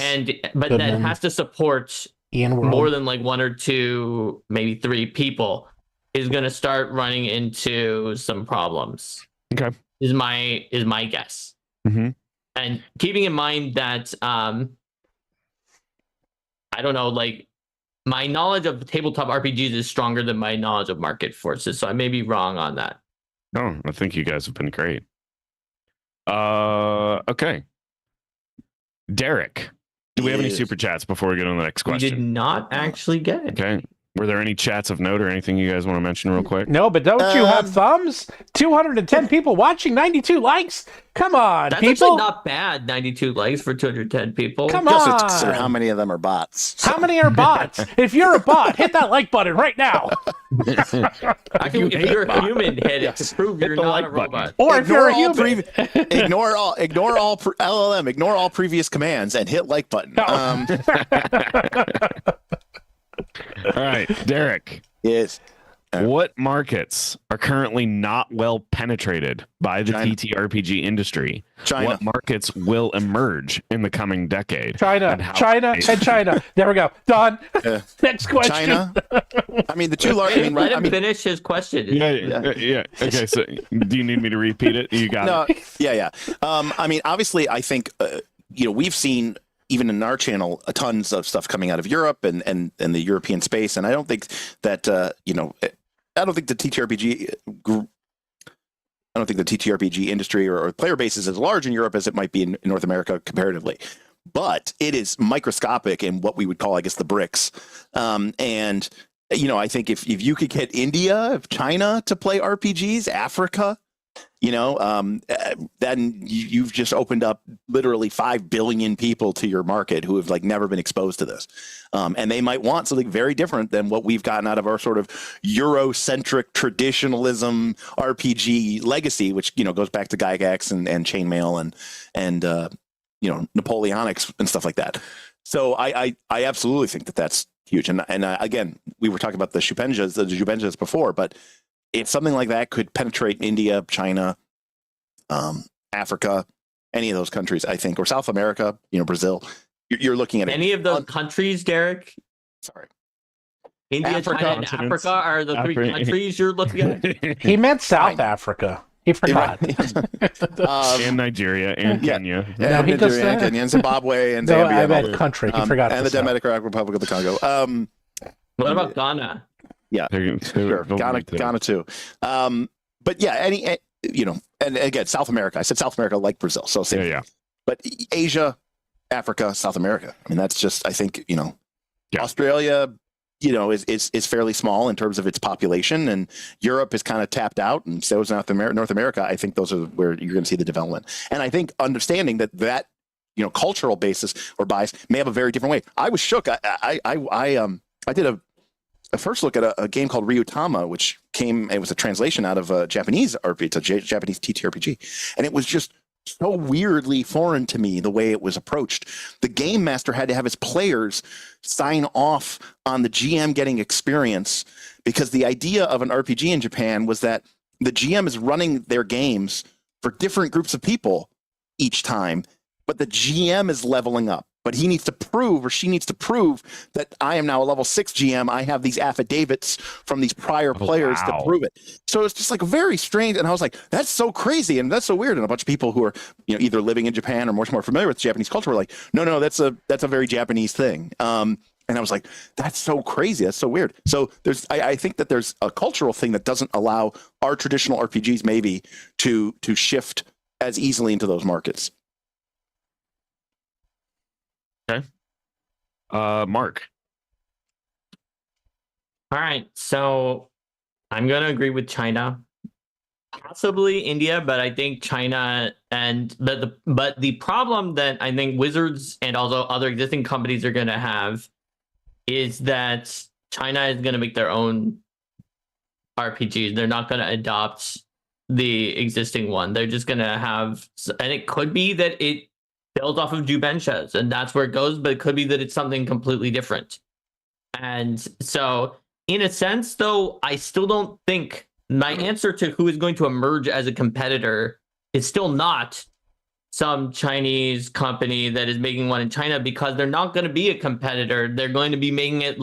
but that has to support more than like 1 or 2, maybe 3 people, is going to start running into some problems. Okay, is my guess. Mm-hmm. And keeping in mind that I don't know, like, my knowledge of tabletop RPGs is stronger than my knowledge of market forces, so I may be wrong on that. No, I think you guys have been great. Okay. Derek, do we have any super chats before we go to the next question? We did not actually get it. Okay. Were there any chats of note or anything you guys want to mention real quick? No, but don't you have thumbs? 210 people watching, 92 likes? Come on, that's people. Actually not bad, 92 likes for 210 people. Come on. Just consider how many of them are bots. So. How many are bots? If you're a bot, hit that like button right now. Actually, if you're a human, hit it to prove you're not a robot. Or if you're a human. Ignore all LLM, ignore all previous commands, and hit like button. All right, Derek. Yes. What markets are currently not well penetrated by the China. TTRPG industry? China. What markets will emerge in the coming decade? China, And how- China, and China. There we go. Done. Next question. China. I mean, the two large. Let him finish his question. Yeah. Okay, so do you need me to repeat it? You got it. Yeah. I mean, obviously, I think we've seen even in our channel tons of stuff coming out of Europe and the European space, and I don't think that I don't think the TTRPG industry or player base is as large in Europe as it might be in North America comparatively. But it is microscopic in what we would call, I guess, the bricks. And I think if you could get India, China to play RPGs, Africa, then you've just opened up literally 5 billion people to your market who have never been exposed to this. And they might want something very different than what we've gotten out of our sort of Eurocentric traditionalism RPG legacy, which, goes back to Gygax and chainmail and Napoleonics and stuff like that. So I absolutely think that that's huge. And again, we were talking about the Jubenjas before, but if something like that could penetrate India, China, Africa, any of those countries, I think, or South America, Brazil, you're looking at any of those countries, Derek. Sorry, India, Africa, China, and Africa are the 3 countries you're looking at. He meant South Africa. He forgot. And Nigeria and Kenya. Yeah, No, he does Nigeria, and that. Kenya, and Zimbabwe, and No, Zambia, I and all meant the- country. He forgot. and the South. Democratic Republic of the Congo. What about Ghana? Yeah, sure. Ghana too. But yeah, and again, South America. I said South America like Brazil. So same. Yeah. But Asia, Africa, South America. I mean, that's just, I think, Australia, is fairly small in terms of its population, and Europe is kind of tapped out, and so is North America. I think those are where you're going to see the development. And I think understanding that cultural basis or bias may have a very different way. I was shook. I did a first look at a game called Ryutama, which it was a translation out of a Japanese RPG, it's a Japanese TTRPG. And it was just so weirdly foreign to me, the way it was approached. The game master had to have his players sign off on the GM getting experience, because the idea of an RPG in Japan was that the GM is running their games for different groups of people each time, but the GM is leveling up. But he needs to prove, or she needs to prove, that I am now a level 6 GM. I have these affidavits from these prior players to prove it. So it's just very strange. And I was like, that's so crazy and that's so weird. And a bunch of people who are either living in Japan or much more familiar with Japanese culture were like, no, that's a very Japanese thing. And I was like, that's so crazy. That's so weird. So I think that there's a cultural thing that doesn't allow our traditional RPGs maybe to shift as easily into those markets. Okay. Mark. All right, so I'm going to agree with China, possibly India, but I think China but the problem that I think Wizards and also other existing companies are going to have is that China is going to make their own RPGs. They're not going to adopt the existing one. They're just going to have, and it could be that it builds off of Jubenjas, and that's where it goes, but it could be that it's something completely different. And so, in a sense, though, I still don't think my answer to who is going to emerge as a competitor is still not some Chinese company that is making one in China, because they're not going to be a competitor. They're going to be making it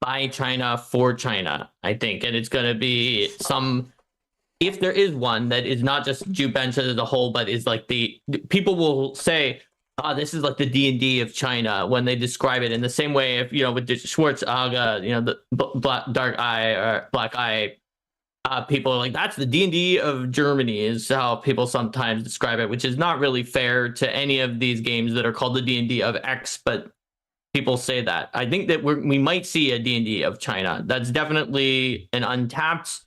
by China for China, I think. And it's going to be if there is one that is not just Jubensha as a whole, but is the people will say, this is the D&D of China when they describe it, in the same way if with the Schwarz Aga, the dark eye or black eye, people are like, that's the D&D of Germany, is how people sometimes describe it, which is not really fair to any of these games that are called the D&D of X, but people say that. I think that we might see a D&D of China. That's definitely an untapped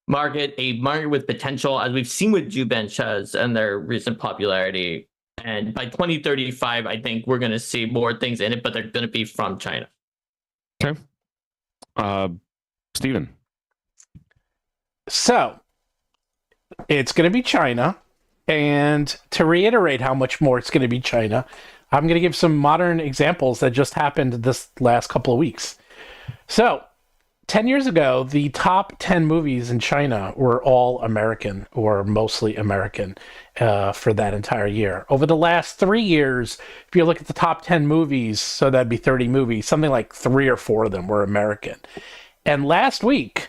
market, a market with potential, as we've seen with Jubenchas and their recent popularity. And by 2035, I think we're going to see more things in it, but they're going to be from China. Okay. Steven. So, it's going to be China. And to reiterate how much more it's going to be China, I'm going to give some modern examples that just happened this last couple of weeks. So, 10 years ago, the top 10 movies in China were all American or mostly American for that entire year. Over the last 3 years, if you look at the top 10 movies, so that'd be 30 movies, something like 3 or 4 of them were American. And last week,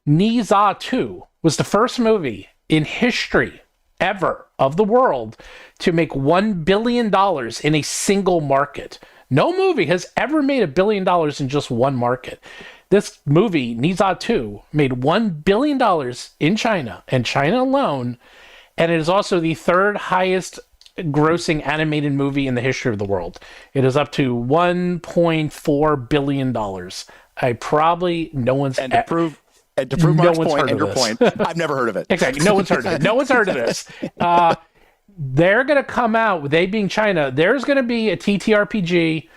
Ni Za 2 was the first movie in history ever of the world to make $1 billion in a single market. No movie has ever made $1 billion in just one market. This movie, Ni Za 2, made $1 billion in China, and China alone, and it is also the third highest grossing animated movie in the history of the world. It is up to $1.4 billion. No one's... And to prove Mark's point and your point, I've never heard of it. Exactly. No one's heard of it. No one's heard of this. They're going to come out, they being China, there's going to be a TTRPG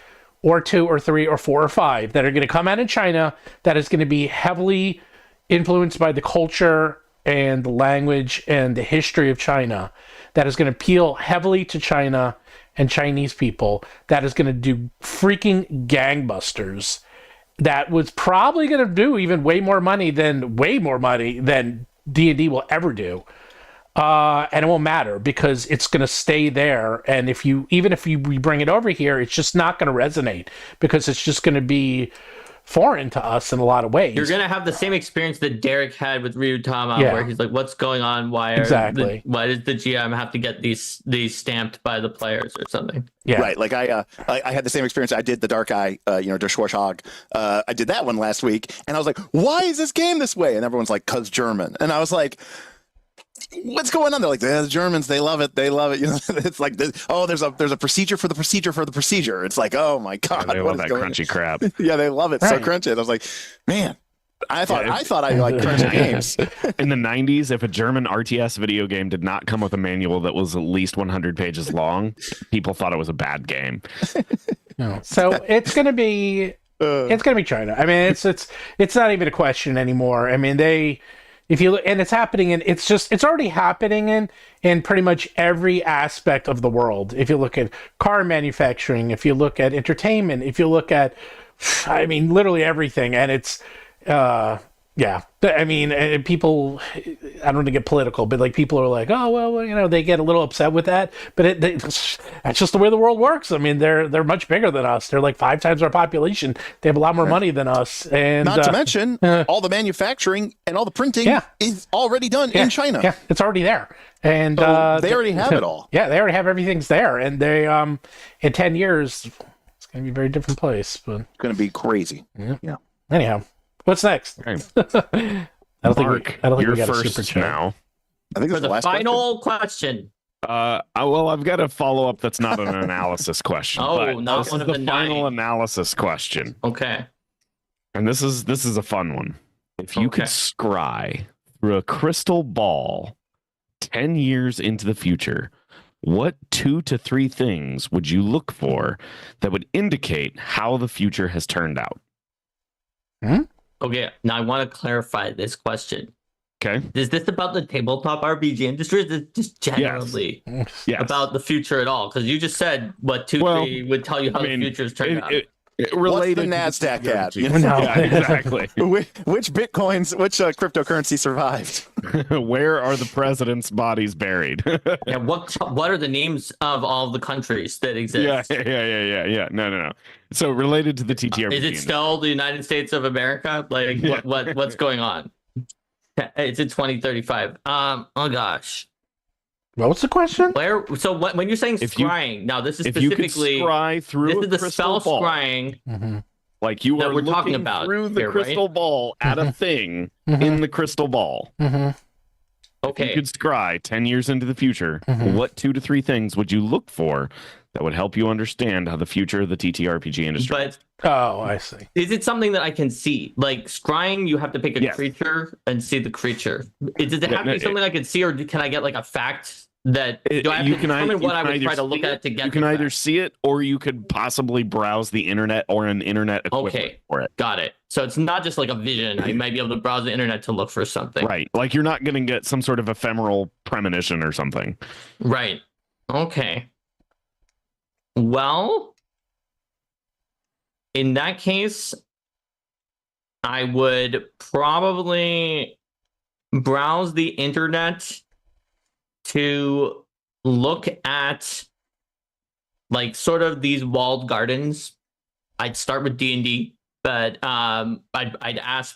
or 2 or 3 or 4 or 5 that are going to come out in China that is going to be heavily influenced by the culture and the language and the history of China, that is going to appeal heavily to China and Chinese people, that is going to do freaking gangbusters, that was probably going to do even way more money than D&D will ever do. And it won't matter because it's going to stay there. And even if we bring it over here, it's just not going to resonate because it's just going to be foreign to us in a lot of ways. You're going to have the same experience that Derek had with Ryutama, where he's like, what's going on? Why does the GM have to get these stamped by the players or something? Yeah. Right. Like I had the same experience. I did the Dark Eye, Der Schwarschlag. I did that one last week and I was like, why is this game this way? And everyone's like, 'cause German. And I was like, what's going on? They're like, the Germans, they love it. They love it. You know, it's like, there's a procedure for the procedure for the procedure. It's like, oh my God. Yeah, they love that crunchy crap. Yeah, they love it. So crunchy. And I was like, man, I thought I liked crunchy games. In the 90s, if a German RTS video game did not come with a manual that was at least 100 pages long, people thought it was a bad game. No. So it's going to be China. I mean, it's not even a question anymore. I mean, if you look, and it's happening, and it's already happening in pretty much every aspect of the world. If you look at car manufacturing, if you look at entertainment, if you look at, I mean, literally everything, and it's, yeah. I mean, people, I don't want to get political, but like people are like, oh, well, you know, they get a little upset with that, but that's just the way the world works. I mean, they're much bigger than us. They're like 5 times our population. They have a lot more money than us. And not to mention all the manufacturing and all the printing is already done in China. Yeah, it's already there. And so they already have it all. Yeah, they already have everything's there. And they, in 10 years, it's going to be a very different place. But it's going to be crazy. Yeah. Anyhow. What's next? Okay. I don't think we got first a super chat. now. I think for the final question. Well, I've got a follow up that's not an analysis question. Oh, not this one is of the the final 9. analysis question. Okay. And this is a fun one. If you could scry through a crystal ball 10 years into the future, what 2 to 3 things would you look for that would indicate how the future has turned out? Okay, now I want to clarify this question. Okay. Is this about the tabletop RPG industry? Or is it just generally about the future at all? Because you just said what 3 would tell you how the future is turned out. Related What's the NASDAQ at? You know? Yeah, exactly. Which bitcoins, which cryptocurrency survived? Where are the president's bodies buried? Yeah, what are the names of all the countries that exist? Yeah. No. So related to the TTRPG. Is it still the United States of America? Like what's going on? It's in 2035. Oh gosh. What was the question? When you're saying scrying, now this is specifically scry through this is the spell ball. Scrying. Mm-hmm. Like you are we're looking talking about through the here, crystal ball at a thing in the crystal ball. Mm-hmm. Okay. If you could scry 10 years into the future, what 2 to 3 things would you look for that would help you understand how the future of the TTRPG industry is? Oh, I see. Is it something that I can see? Like scrying, you have to pick a creature and see the creature. Does it have to be something I can see, or can I get like a fact that do I have to determine what I would try to look at to get? You can either see it, or you could possibly browse the internet or an internet equivalent for it. Got it. So it's not just like a vision. I might be able to browse the internet to look for something. Right. Like you're not going to get some sort of ephemeral premonition or something. Right. Okay. Well, in that case, I would probably browse the internet to look at like sort of these walled gardens. I'd start with D&D, but I'd ask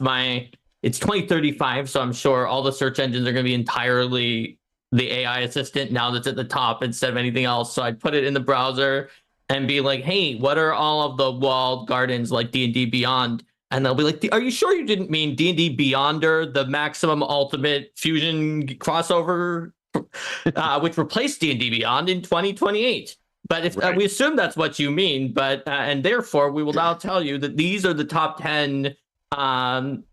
it's 2035, so I'm sure all the search engines are going to be entirely the AI assistant now that's at the top instead of anything else. So I'd put it in the browser and be like, hey, what are all of the walled gardens like D&D Beyond? And they'll be like, are you sure you didn't mean D&D Beyonder, the maximum ultimate fusion crossover, which replaced D&D Beyond in 2028? But if we assume that's what you mean, but and therefore we will now tell you that these are the top 10 after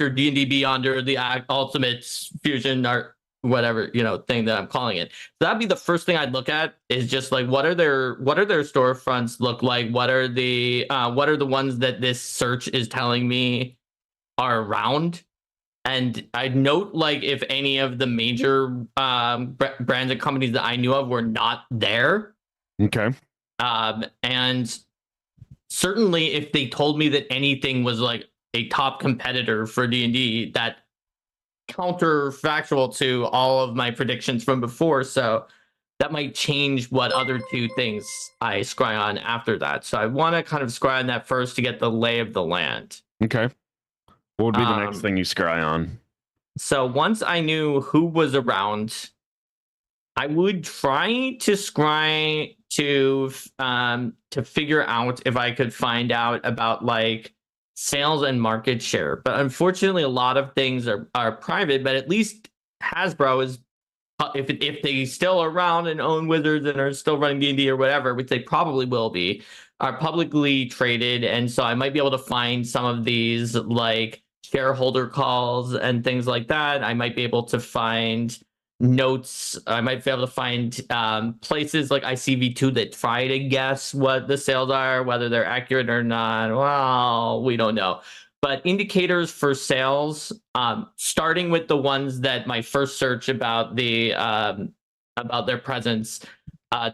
D&D Beyonder, the ultimate fusion or whatever thing that I'm calling it. So that'd be the first thing I'd look at, is just like what are their storefronts look like? What are the ones that this search is telling me are around? And I'd note like if any of the major brands and companies that I knew of were not there. Okay. And certainly if they told me that anything was like a top competitor for D&D, that counterfactual to all of my predictions from before. So that might change what other two things I scry on after that. So I want to kind of scry on that first to get the lay of the land. Okay. What would be the next thing you scry on? So once I knew who was around, I would try to scry to figure out if I could find out about like sales and market share. But unfortunately, a lot of things are private. But at least Hasbro is, if they still around and own Wizards and are still running D&D or whatever, which they probably will be, are publicly traded, and so I might be able to find some of these like shareholder calls and things like that. I might be able to find notes. I might be able to find places like ICV2 that try to guess what the sales are, whether they're accurate or not. Well, we don't know. But indicators for sales, starting with the ones that my first search about their presence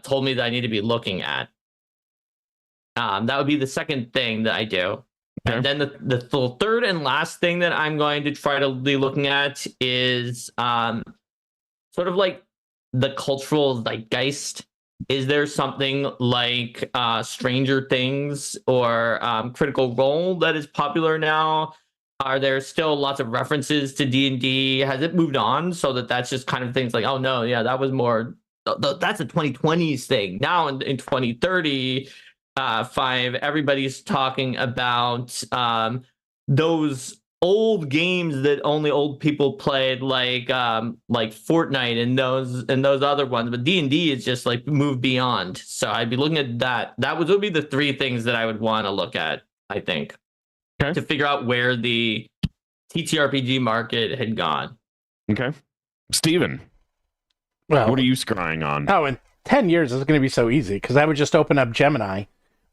told me that I need to be looking at. That would be the second thing that I do. Okay. And then the third and last thing that I'm going to try to be looking at is sort of like the cultural zeitgeist. Is there something like Stranger Things or Critical Role that is popular now? Are there still lots of references to D&D? Has it moved on so that that's just kind of things like, oh no, yeah, that was more, that's a 2020s thing. Now in 2030, everybody's talking about those old games that only old people played, like Fortnite and those other ones. But D&D is just like moved beyond. So I'd be looking at that. That would be the three things that I would want to look at, I think, to figure out where the TTRPG market had gone. Okay, Steven, well, what are you scrying on? Oh, in 10 years it's going to be so easy because I would just open up Gemini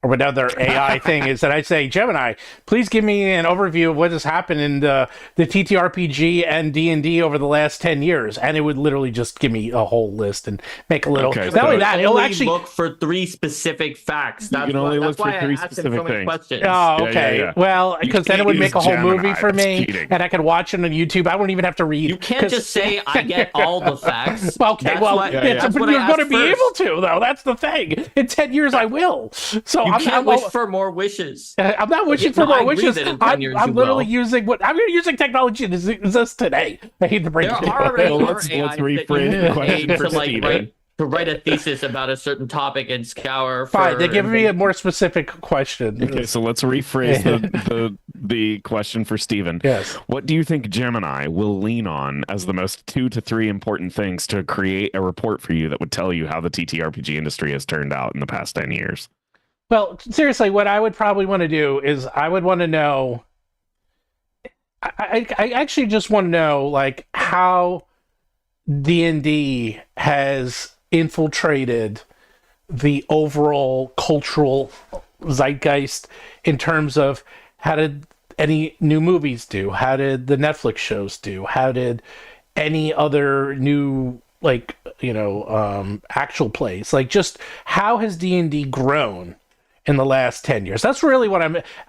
or whatever AI thing is, that I'd say, Gemini, please give me an overview of what has happened in the TTRPG and D&D over the last 10 years. And it would literally just give me a whole list and make a little... Okay, not only that, it'll actually... look for three specific facts. You can only look for three specific things. Questions. Oh, okay. Yeah. Well, because then it would make a whole Gemini. movie for me, and I could watch it on YouTube. I wouldn't even have to read. You can't just say, I get all the facts. Okay, but you're going to be able to, though. That's the thing. In 10 years, I will. So you can't wish for more wishes. I'm not wishing for more wishes. I'm literally using using technology that exists today. I hate to break it. Let's rephrase the question for Steven. To write a thesis about a certain topic and scour for... Fine, they give me a more specific question. Okay, so let's rephrase the question for Steven. Yes. What do you think Gemini will lean on as the most 2 to 3 important things to create a report for you that would tell you how the TTRPG industry has turned out in the past 10 years? Well, seriously, what I would probably want to do is I would want to know... I actually just want to know, like, how D&D has infiltrated the overall cultural zeitgeist in terms of how did any new movies do? How did the Netflix shows do? How did any other new, like, actual plays? Like, just how has D&D grown in the last 10 years. That's really what I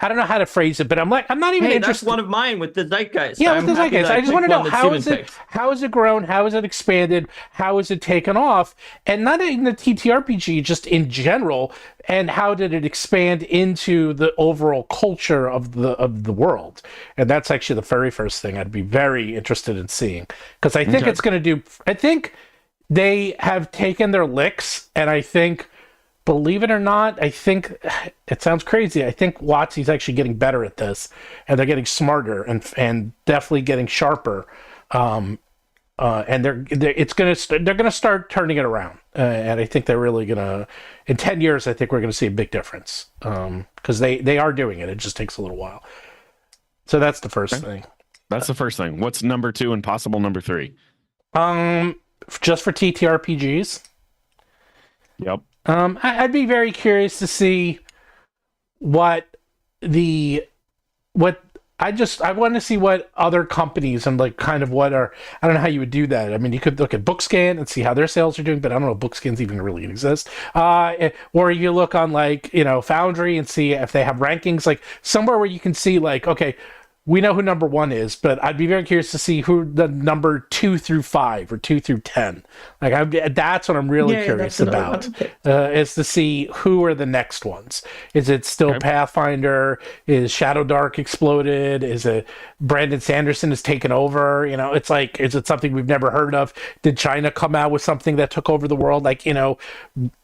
don't know how to phrase it, but I'm not even Hey, interested. that's one of mine with the zeitgeist. Yeah, I'm with the happy zeitgeist. that I just want to picked know one that how Steven is it? picked. How has it grown? How has it expanded? How has it taken off? And not in the TTRPG, just in general. And how did it expand into the overall culture of the world? And that's actually the very first thing I'd be very interested in seeing, because I think it's going to do. I think they have taken their licks, and I think, believe it or not, I think it sounds crazy. I think WoTC's actually getting better at this, and they're getting smarter and definitely getting sharper. And they're gonna start turning it around. And I think they're really gonna, in 10 years, I think we're gonna see a big difference. Because they are doing it. It just takes a little while. So that's the first thing. That's the first thing. What's number 2 and possible number 3? Just for TTRPGs. Yep. I'd be very curious to see I want to see what other companies and like kind of what are, I don't know how you would do that. I mean, you could look at Bookscan and see how their sales are doing, but I don't know if Bookscan's even really exist. Or you look on like, Foundry and see if they have rankings, like somewhere where you can see like, okay, we know who number 1 is, but I'd be very curious to see who the number 2 through 5 or 2 through 10. Like that's what I'm really curious about, is to see who are the next ones. Is it still Pathfinder? Is Shadow Dark exploded? Is it Brandon Sanderson has taken over? It's like, is it something we've never heard of? Did China come out with something that took over the world? Like,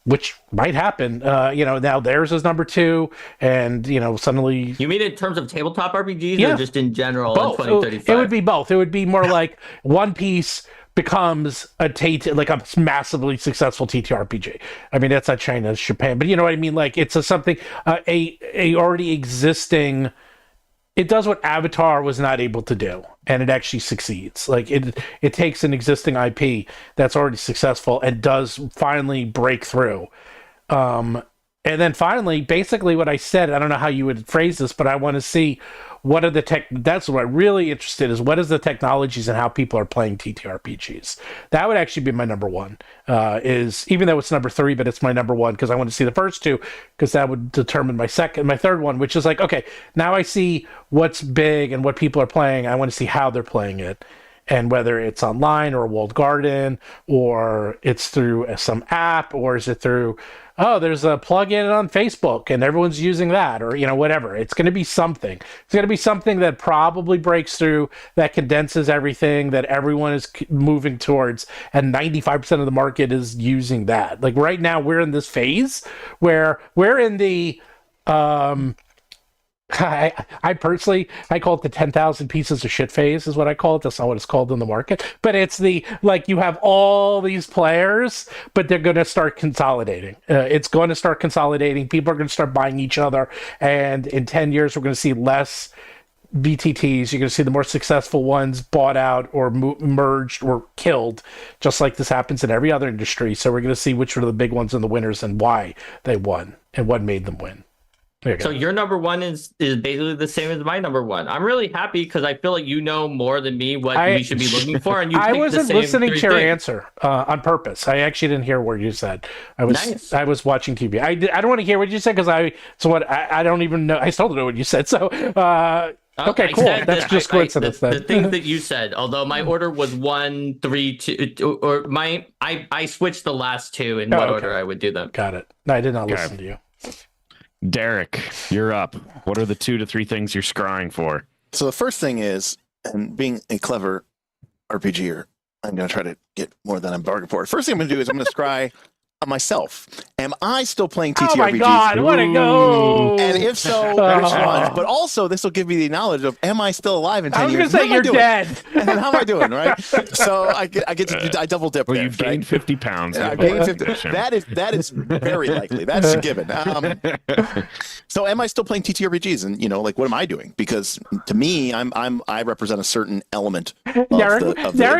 which might happen. Now theirs is number 2, and suddenly. You mean in terms of tabletop RPGs, Yeah. or just in general Both. in 2035? It would be both. It would be more like One Piece becomes like a massively successful TTRPG. I mean, that's not China, it's Japan, but you know what I mean? Like it's something, a already existing. It does what Avatar was not able to do, and it actually succeeds. Like it takes an existing IP that's already successful and does finally break through. And then finally, basically what I said, I don't know how you would phrase this, but I want to see what are the that's what I'm really interested is what is the technologies and how people are playing TTRPGs. That would actually be my number 1, is even though it's number 3, but it's my number 1 because I want to see the first 2, because that would determine my third one, which is like, okay, now I see what's big and what people are playing. I want to see how they're playing it. And whether it's online or a walled garden, or it's through some app, or is it through, there's a plugin on Facebook and everyone's using that, or, whatever. It's going to be something. It's going to be something that probably breaks through, that condenses everything, that everyone is moving towards, and 95% of the market is using that. Like right now, we're in this phase where we're in the, I personally, I call it the 10,000 pieces of shit phase is what I call it. That's not what it's called in the market, but it's the, like, you have all these players, but they're going to start consolidating. It's going to start consolidating. People are going to start buying each other. And in 10 years, we're going to see less BTTs. You're going to see the more successful ones bought out or merged or killed, just like this happens in every other industry. So we're going to see which are the big ones and the winners and why they won and what made them win. So your number 1 is basically the same as my number 1. I'm really happy because I feel like you know more than me what we should be looking for, and you. I picked wasn't the same listening to your things. answer on purpose. I actually didn't hear what you said. I was watching TV. I don't want to hear what you said because I don't even know. I still don't know what you said. So okay, cool. That's just coincidence. The things that you said, although my order was 1, 3, 2, or I switched the last 2 in what order I would do them. Got it. No, I did not listen to you. Derek, you're up. What are the 2 to 3 things you're scrying for? So the first thing is, and being a clever RPGer, I'm going to try to get more than I'm bargaining for. First thing I'm going to do is I'm going to scry on myself. Am I still playing TTRPGs? Oh my God, what a go! And if so, which ones? But also, this will give me the knowledge of, am I still alive in 10 years? I was going to say you're dead. And then how am I doing, right? So I double dip. Well, there, you've gained 50 pounds. I gained 50. That is very likely. That's a given. So am I still playing TTRPGs? And what am I doing? Because to me, I represent a certain element of the Derek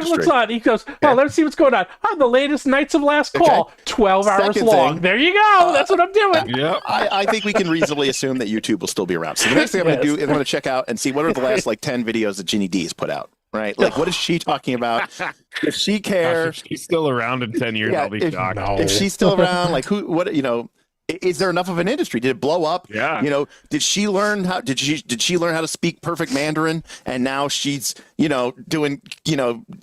industry. looks on. He goes, let's see what's going on. The latest Knights of Last Call, 12 hours Second long. thing, There you go. That's what I'm doing. Yeah. I think we can reasonably assume that YouTube will still be around. So the next thing I'm going to do is I'm going to check out and see what are the last 10 videos that Ginny D has put out. Right? Like, what is she talking about? If she cares, if she's still around in 10 years, I'll be shocked. If she's still around, like Is there enough of an industry? Did it blow up? Yeah. You know, did she learn how to speak perfect Mandarin, and now she's, doing,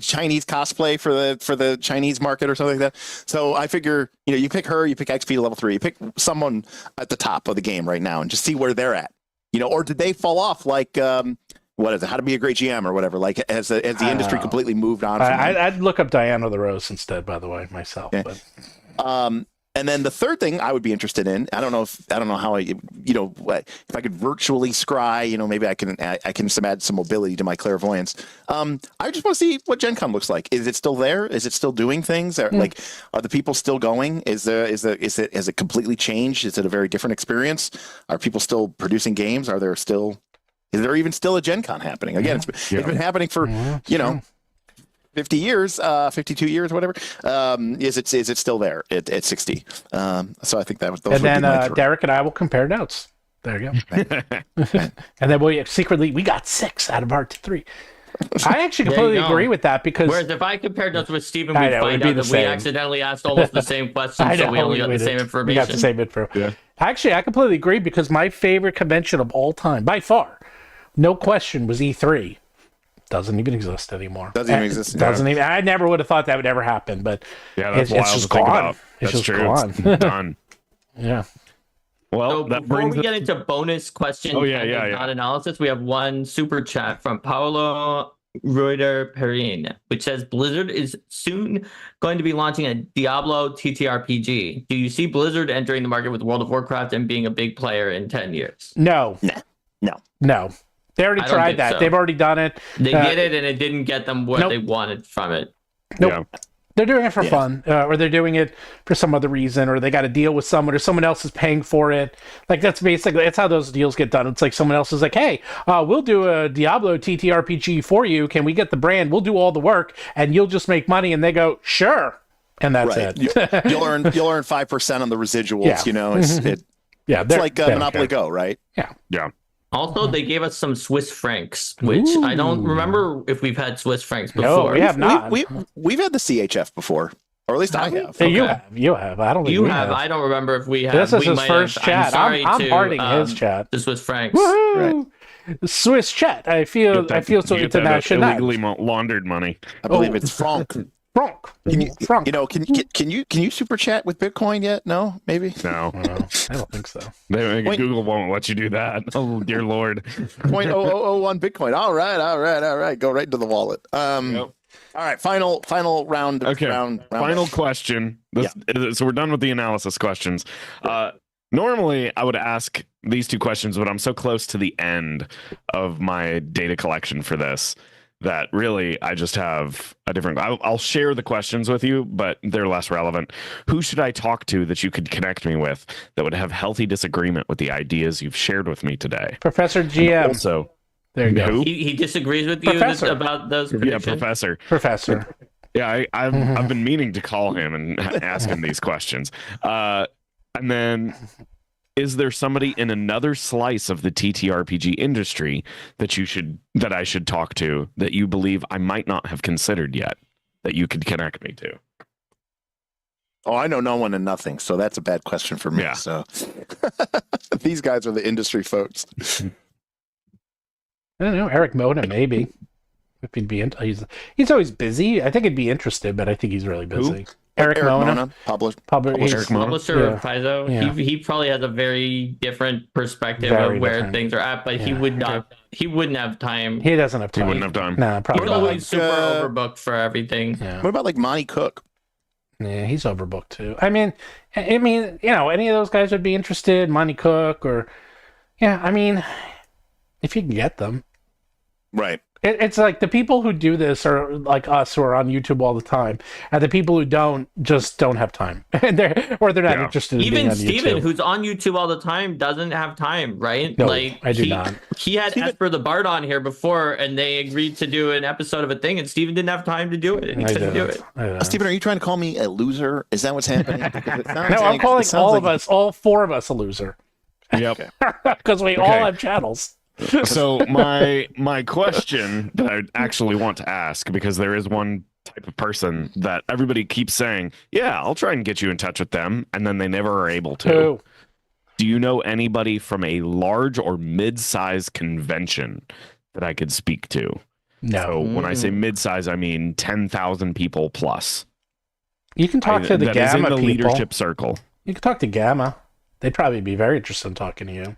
Chinese cosplay for the Chinese market or something like that? So I figure, you pick her, you pick XP to level 3, you pick someone at the top of the game right now and just see where they're at. Or did they fall off like what is it? How to Be a Great GM or whatever? Like as the industry completely moved on. I'd look up Diana the Rose instead, by the way, myself. Okay. But and then the third thing I would be interested in, I don't know how if I could virtually scry, maybe I can add some mobility to my clairvoyance. I just want to see what Gen Con looks like. Is it still there? Is it still doing things? Are the people still going? Has it completely changed? Is it a very different experience? Are people still producing games? Is there even still a Gen Con happening? Again, it's been happening for 50 years, 52 years, whatever. Is it still there at 60? So I think that was those. And then Derek and I will compare notes. There you go. And then we got 6 out of our 3. I actually completely agree with that because. Whereas if I compared notes with Steven, we'd find out that we accidentally asked almost the same question, so we only got the same information. We got the same info. Yeah. Actually, I completely agree because my favorite convention of all time, by far, no question, was E3. Doesn't even exist anymore. Doesn't even exist. Doesn't even. I never would have thought that would ever happen, but that's it's just gone. It's just gone. It's done. Yeah. Well, so that before brings we get into bonus questions, not analysis, we have one super chat from Paolo Reuter Perrin, which says Blizzard is soon going to be launching a Diablo TTRPG. Do you see Blizzard entering the market with World of Warcraft and being a big player in 10 years? No. They already tried that. So. They've already done it. They did it, and it didn't get them what they wanted from it. Nope. Yeah. They're doing it for fun, or they're doing it for some other reason, or they got to deal with someone, or someone else is paying for it. Like that's how those deals get done. It's like someone else is like, "Hey, we'll do a Diablo TTRPG for you. Can we get the brand? We'll do all the work, and you'll just make money." And they go, "Sure," and that's it. You'll earn 5% on the residuals. Yeah. It's like Monopoly Go, right? Yeah. Also, they gave us some Swiss francs, which I don't remember if we've had Swiss francs before. No, we have not. We've had the CHF before, or at least I have. Okay. You have. I don't think you we have. I don't remember if we have. This is his first chat. I'm parting his chat. The Swiss francs. Right. Swiss chat. I feel so international. Illegally laundered money. I believe it's franc. Franc. Can you super chat with Bitcoin yet? No, maybe. No, I don't think so. Google won't let you do that. Oh dear Lord. 0.0001 Bitcoin. All right. Go right into the wallet. All right. Final round. Okay. Final question. So we're done with the analysis questions. Normally, I would ask these 2 questions, but I'm so close to the end of my data collection for this that really I just have a different. I'll share the questions with you, but they're less relevant. Who should I talk to that you could connect me with that would have healthy disagreement with the ideas you've shared with me today? Professor GM. And also, there you go. He disagrees with you about those predictions? Yeah, Professor. Yeah, I've been meaning to call him and ask him these questions. And then, is there somebody in another slice of the TTRPG industry that I should talk to that you believe I might not have considered yet that you could connect me to? Oh, I know no one and nothing, so that's a bad question for me. Yeah. So these guys are the industry folks. I don't know, Eric Mona maybe. If he'd be he's always busy. I think he'd be interested, but I think he's really busy. Who? Eric Mona, publisher of Paizo. Yeah. He probably has a very different perspective of where things are at, but he wouldn't have time. He doesn't have time. He wouldn't have time. No, probably he's always super overbooked for everything. Yeah. What about like Monty Cook? Yeah, he's overbooked too. I mean, any of those guys would be interested. Monty Cook or if you can get them. Right. It's like the people who do this are like us who are on YouTube all the time, and the people who don't have time, they're not interested. In being on Steven, YouTube. who's on YouTube all the time, doesn't have time, right? No, I do not. He had Esper the Bard on here before, and they agreed to do an episode of a thing, and Steven didn't have time to do it, and he couldn't do it. Steven, are you trying to call me a loser? Is that what's happening? I'm calling all 4 of us, a loser. Yep. Because we all have channels. So my question that I actually want to ask, because there is one type of person that everybody keeps saying, yeah, I'll try and get you in touch with them, and then they never are able to. Do you know anybody from a large or mid-size convention that I could speak to? No. So when I say mid-size, I mean 10,000 people plus. You can talk to the that is in Gamma the people. leadership circle. You can talk to Gamma. They'd probably be very interested in talking to you.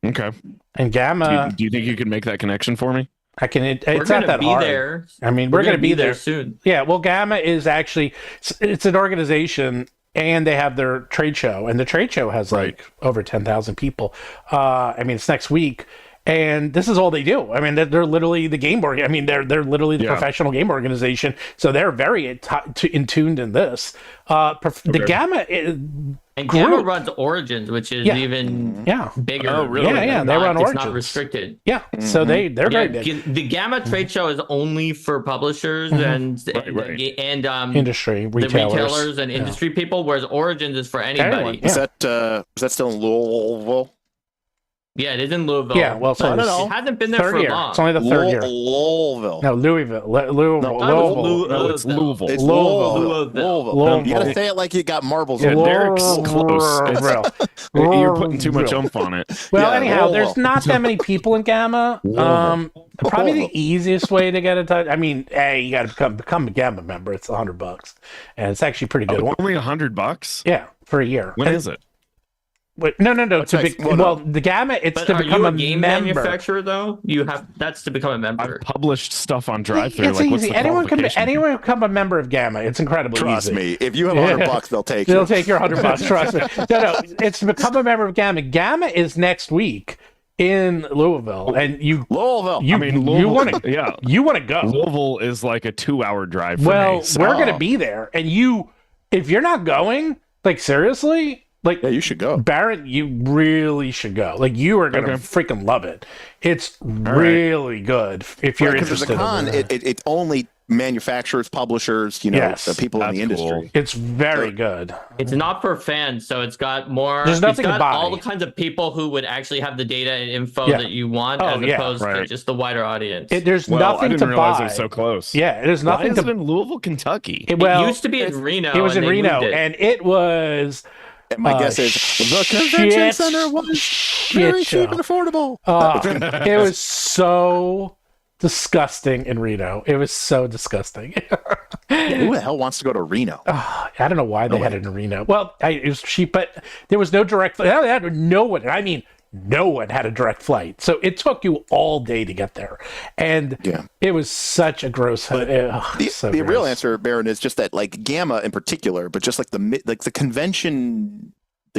Okay. And Gamma, Do you think you could make that connection for me? I can. It's We're not gonna that be hard. there. I mean, we're going to be there. soon. Yeah. Well, Gamma is actually it's an organization, and they have their trade show, and the trade show has like over 10,000 people. I mean, it's next week. And this is all they do. I mean, they're literally the game board. I mean, they're literally the professional game organization. So they're very in tuned in this. The Gamma and Gamma runs Origins, which is even bigger. Oh, really? Yeah. They run Origins. It's not restricted. Yeah. So they're very big. The Gamma trade show is only for publishers and Industry the retailers. retailers and industry people, whereas Origins is for anybody. Is that still in Louisville? Yeah, it is in Louisville. Yeah, well, so it hasn't been there for year. long. It's only the third year. Louisville. No, Louisville. Louisville. No, it's Louisville. It's Louisville. You gotta say it like you got marbles. Yeah, in they're Louisville. You're putting too much oomph on it. Well, Yeah, anyhow, Louisville. there's not that many people in Gamma. Probably the easiest way to get in touch. I mean, hey, you got to become a Gamma member. It's $100, and it's actually pretty good. Only $100? Yeah, for a year. When is it? Wait, no. The Gamma, it's But to are become you a a game member. manufacturer though? That's to become a member. I've published stuff on DriveThru. It's Like, what's easy. the Anyone can qualification? become a member of Gamma. It's incredibly Trust easy. me, if you have $100, they'll take They'll you. take your $100. Trust me. No. It's to become a member of Gamma. Gamma is next week in Louisville, and Louisville. you want to you want to go. Louisville is like a 2-hour drive for Well, me. So. we're gonna be there, and if you're not going, like seriously. Like, Yeah, you should go. Barrett, you really should go. Like, you are going to freaking love it. It's really good if you're Because interested. the con, it only manufacturers, publishers, the people in the industry. cool. It's very good. It's not for fans, so it's got more. There's nothing it's to got buy. all the kinds of people who would actually have the data and info that you want, as opposed to just the wider audience. There's I nothing didn't to realize buy. it was so close. Yeah, there's Why nothing is to. it in Louisville, Kentucky? It used to be in Reno. It was in and they Reno, moved it. and it was. And my guess is the convention center was very cheap and affordable. It was so disgusting in Reno. It was so disgusting. Who the hell wants to go to Reno? I don't know why they had it in Reno. Well, it was cheap, but there was no direct. No one. I mean, no one had a direct flight, so it took you all day to get there, and it was such a gross. The real answer, Baron, is just that like Gamma in particular, but just like the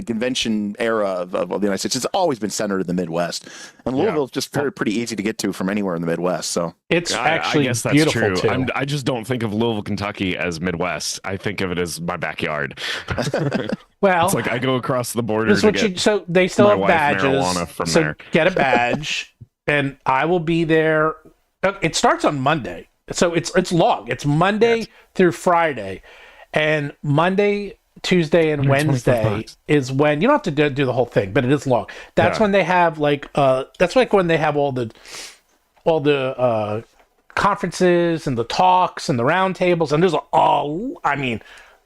convention era of the United States, it's always been centered in the Midwest, and Louisville's just pretty easy to get to from anywhere in the Midwest. So it's actually I guess that's beautiful true. too. I just don't think of Louisville, Kentucky as Midwest. I think of it as my backyard. Well, it's like I go across the border to get so they still my have wife badges. marijuana from So there. get a badge, and I will be there. It starts on Monday, so it's long. It's Monday through Friday, and Monday, Tuesday, and Wednesday is when you don't have to do the whole thing, but it is long. That's when they have that's like when they have all the conferences and the talks and the roundtables, and there's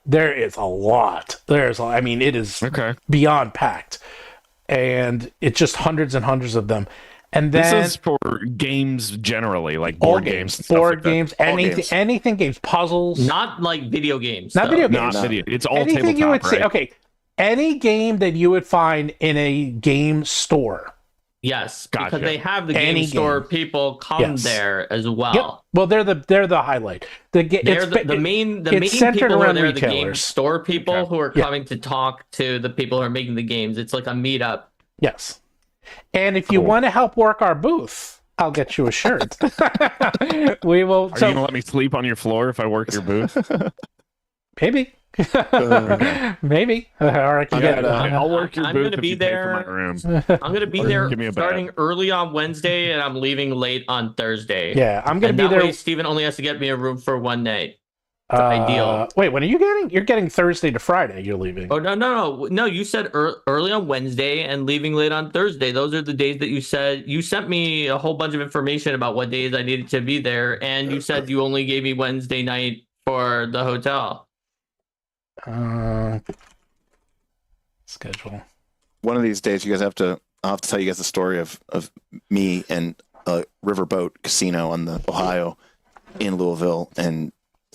there is a lot. It is beyond packed, and it's just hundreds and hundreds of them. And then this is for games generally, like all board games, and board stuff like games, that. anything games, puzzles, not like video games. not though. video games. Not video. It's all Anything tabletop, you would right? see. Okay, any game that you would find in a game store. Yes, Gotcha. because they have the Any game store game. people come there as well. Yep. Well, they're the highlight. They're the main centered people who are around there, the game retailers. store people who are coming to talk to the people who are making the games. It's like a meetup. Yes. And if you want to help work our booth, I'll get you a shirt. We will. Are you gonna let me sleep on your floor if I work your booth? Maybe. Maybe. Or I can get. I'll work your I'm booth gonna if be you pay for there. my room. I'm gonna be there give me a starting early on Wednesday, and I'm leaving late on Thursday. Yeah, I'm gonna and be that there. way Steven only has to get me a room for one night. It's ideal. Wait, when are you getting? You're getting Thursday to Friday. You're leaving. Oh no! You said early on Wednesday and leaving late on Thursday. Those are the days that you said. You sent me a whole bunch of information about what days I needed to be there, and you said you only gave me Wednesday night for the hotel. Schedule. one of these days, you guys I'll have to tell you guys the story of me and a riverboat casino on the Ohio in Louisville and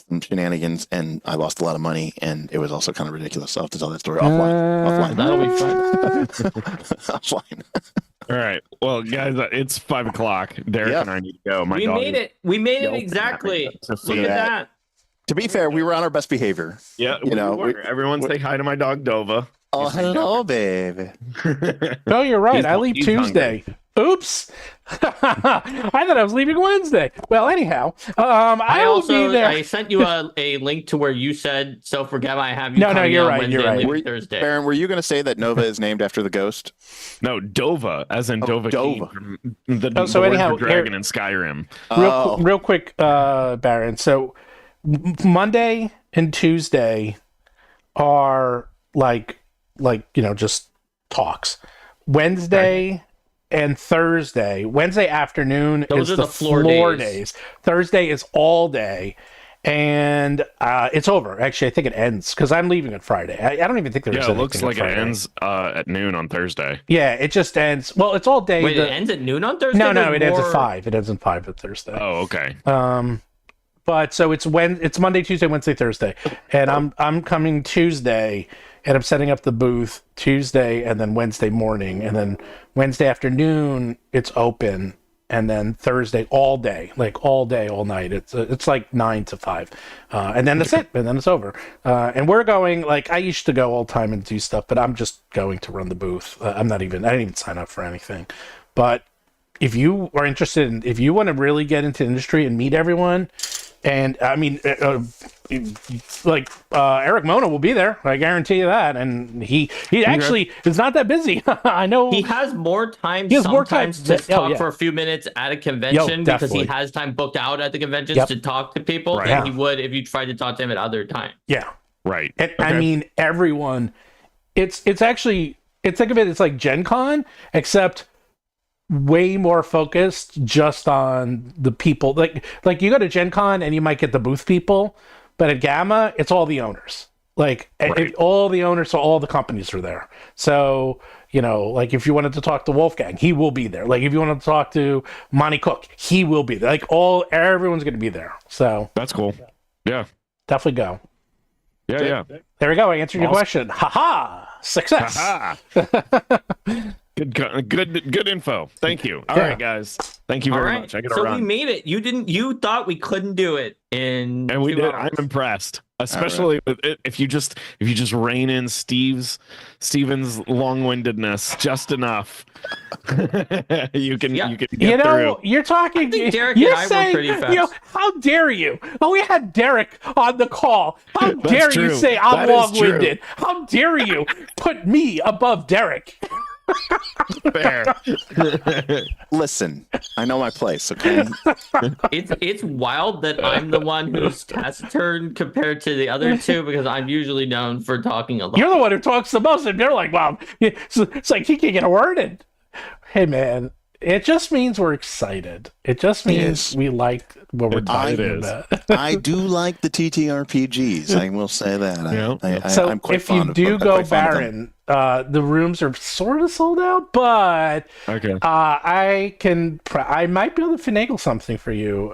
some shenanigans, and I lost a lot of money, and it was also kind of ridiculous. So I'll have to tell that story offline. That'll be fun. Offline. All right. Well, guys, it's 5:00. Derek and I need to go. We made it. We made it exactly. Look at that. To be fair, we were on our best behavior. Yeah, everyone say hi to my dog Dova. Oh, hello, baby. No, you're right. I leave Tuesday. Oops. I thought I was leaving Wednesday. Well, anyhow, I will be there. I sent you a link to where you said, so forget I have you. No, you're right. Wednesday, You're right. Thursday. Baron, were you going to say that Nova is named after the ghost? No, Dova, as in Dova. Dova. The anyhow, dragon in Skyrim. Real quick, Baron. So Monday and Tuesday are like just talks. Wednesday and Thursday. Wednesday afternoon Those is are the the floor days. Thursday is all day, and it's over. Actually, I think it ends because I'm leaving on Friday. I don't even think there's. Yeah, it looks like it ends at noon on Thursday. Yeah, it just ends. Well, it's all day. Wait, it ends at noon on Thursday? No, it ends at 5. It ends at 5 at Thursday. Oh, okay. But so it's Monday, Tuesday, Wednesday, Thursday, and I'm coming Tuesday, and I'm setting up the booth Tuesday, and then Wednesday morning, and then Wednesday afternoon it's open, and then Thursday all day, all night. It's like 9 to 5, and then that's it, and then it's over. And we're going I used to go all the time and do stuff, but I'm just going to run the booth. I didn't even sign up for anything, but if you are interested if you want to really get into the industry and meet everyone. And I mean, Eric Mona will be there. I guarantee you that. And he actually is not that busy. I know he has more time. Sometimes to talk for a few minutes at a convention because he has time booked out at the conventions to talk to people than he would if you tried to talk to him at other times. Yeah, right. And I mean, everyone. It's actually think of it. It's like Gen Con, except way more focused just on the people. Like you go to Gen Con and you might get the booth people, but at Gamma it's all the owners. All the owners, so all the companies are there. So if you wanted to talk to Wolfgang, he will be there. If you wanted to talk to Monty Cook, he will be there. Everyone's going to be there. So that's cool. Yeah, definitely go. Yeah. There we go. I answered your question. Success. Good info. Thank you. All right, guys. Thank you very much. I gotta run. So we made it. You thought we couldn't do it and we did. Hours. I'm impressed, especially with it, if you just rein in Steven's long-windedness just enough. you can get through. You're talking. I think Derek and I were pretty fast. How dare you? Oh, we had Derek on the call. How dare you say I'm long-winded? How dare you put me above Derek? Fair. Listen, I know my place, okay? It's wild that I'm the one who's taciturn compared to the other two because I'm usually known for talking a lot. You're the one who talks the most, and they're like, wow. It's like he can't get a word in. Hey, man. It just means we're excited. It just means we like what we're talking about. I do like the TTRPGs. I will say that. So I'm quite if you do go Baron, the rooms are sort of sold out, but I might be able to finagle something for you.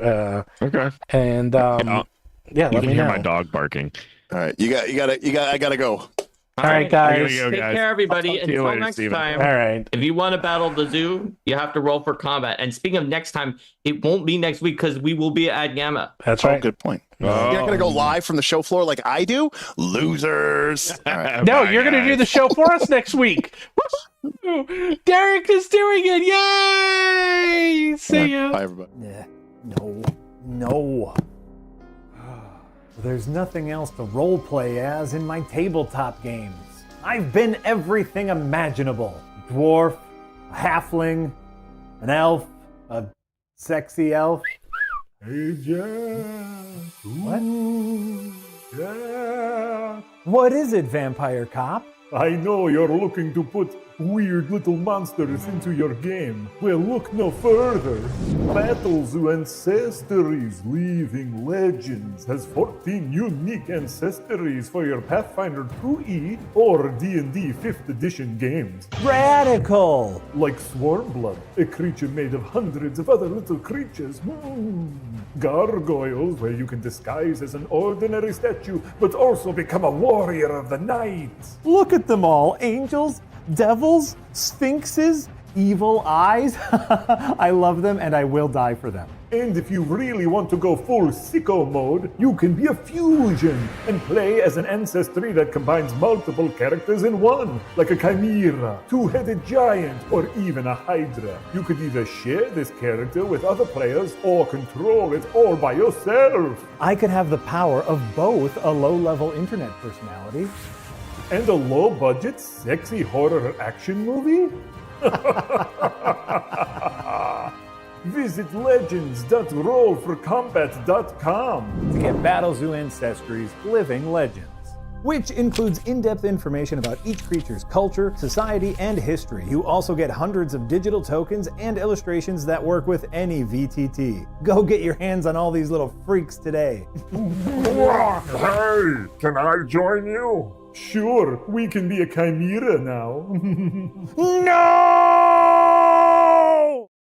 Okay. And let me hear know. my dog barking. All right, I gotta go. All right, guys. Take care, everybody. Until later, next Steven. time. All right. If you want to battle the zoo, you have to roll for combat. And speaking of next time, it won't be next week because we will be at Gamma. That's right. Good point. You're not going to go live from the show floor like I do? Losers. All right. No, you're going to do the show for us next week. Derek is doing it. Yay! See ya. Bye, everybody. No. There's nothing else to roleplay as in my tabletop games. I've been everything imaginable. A dwarf, a halfling, an elf, a sexy elf. Hey, Jack. What? Yeah. What is it, Vampire Cop? I know you're looking to put weird little monsters into your game? Well, look no further. Battlezoo Ancestries Leaving Legends has 14 unique ancestries for your Pathfinder 2E or D&D 5th edition games. Radical! Like Swarmblood, a creature made of hundreds of other little creatures. Gargoyles, where you can disguise as an ordinary statue, but also become a warrior of the night. Look at them all. Angels, devils, sphinxes, evil eyes. I love them and I will die for them. And if you really want to go full sicko mode, you can be a fusion and play as an ancestry that combines multiple characters in one, like a chimera, two-headed giant, or even a hydra. You could either share this character with other players or control it all by yourself. I could have the power of both a low-level internet personality And a low-budget, sexy horror action movie? Visit legends.rollforcombat.com to get Battlezoo Ancestries Living Legends, which includes in-depth information about each creature's culture, society, and history. You also get hundreds of digital tokens and illustrations that work with any VTT. Go get your hands on all these little freaks today. Hey, can I join you? Sure, we can be a chimera now. No!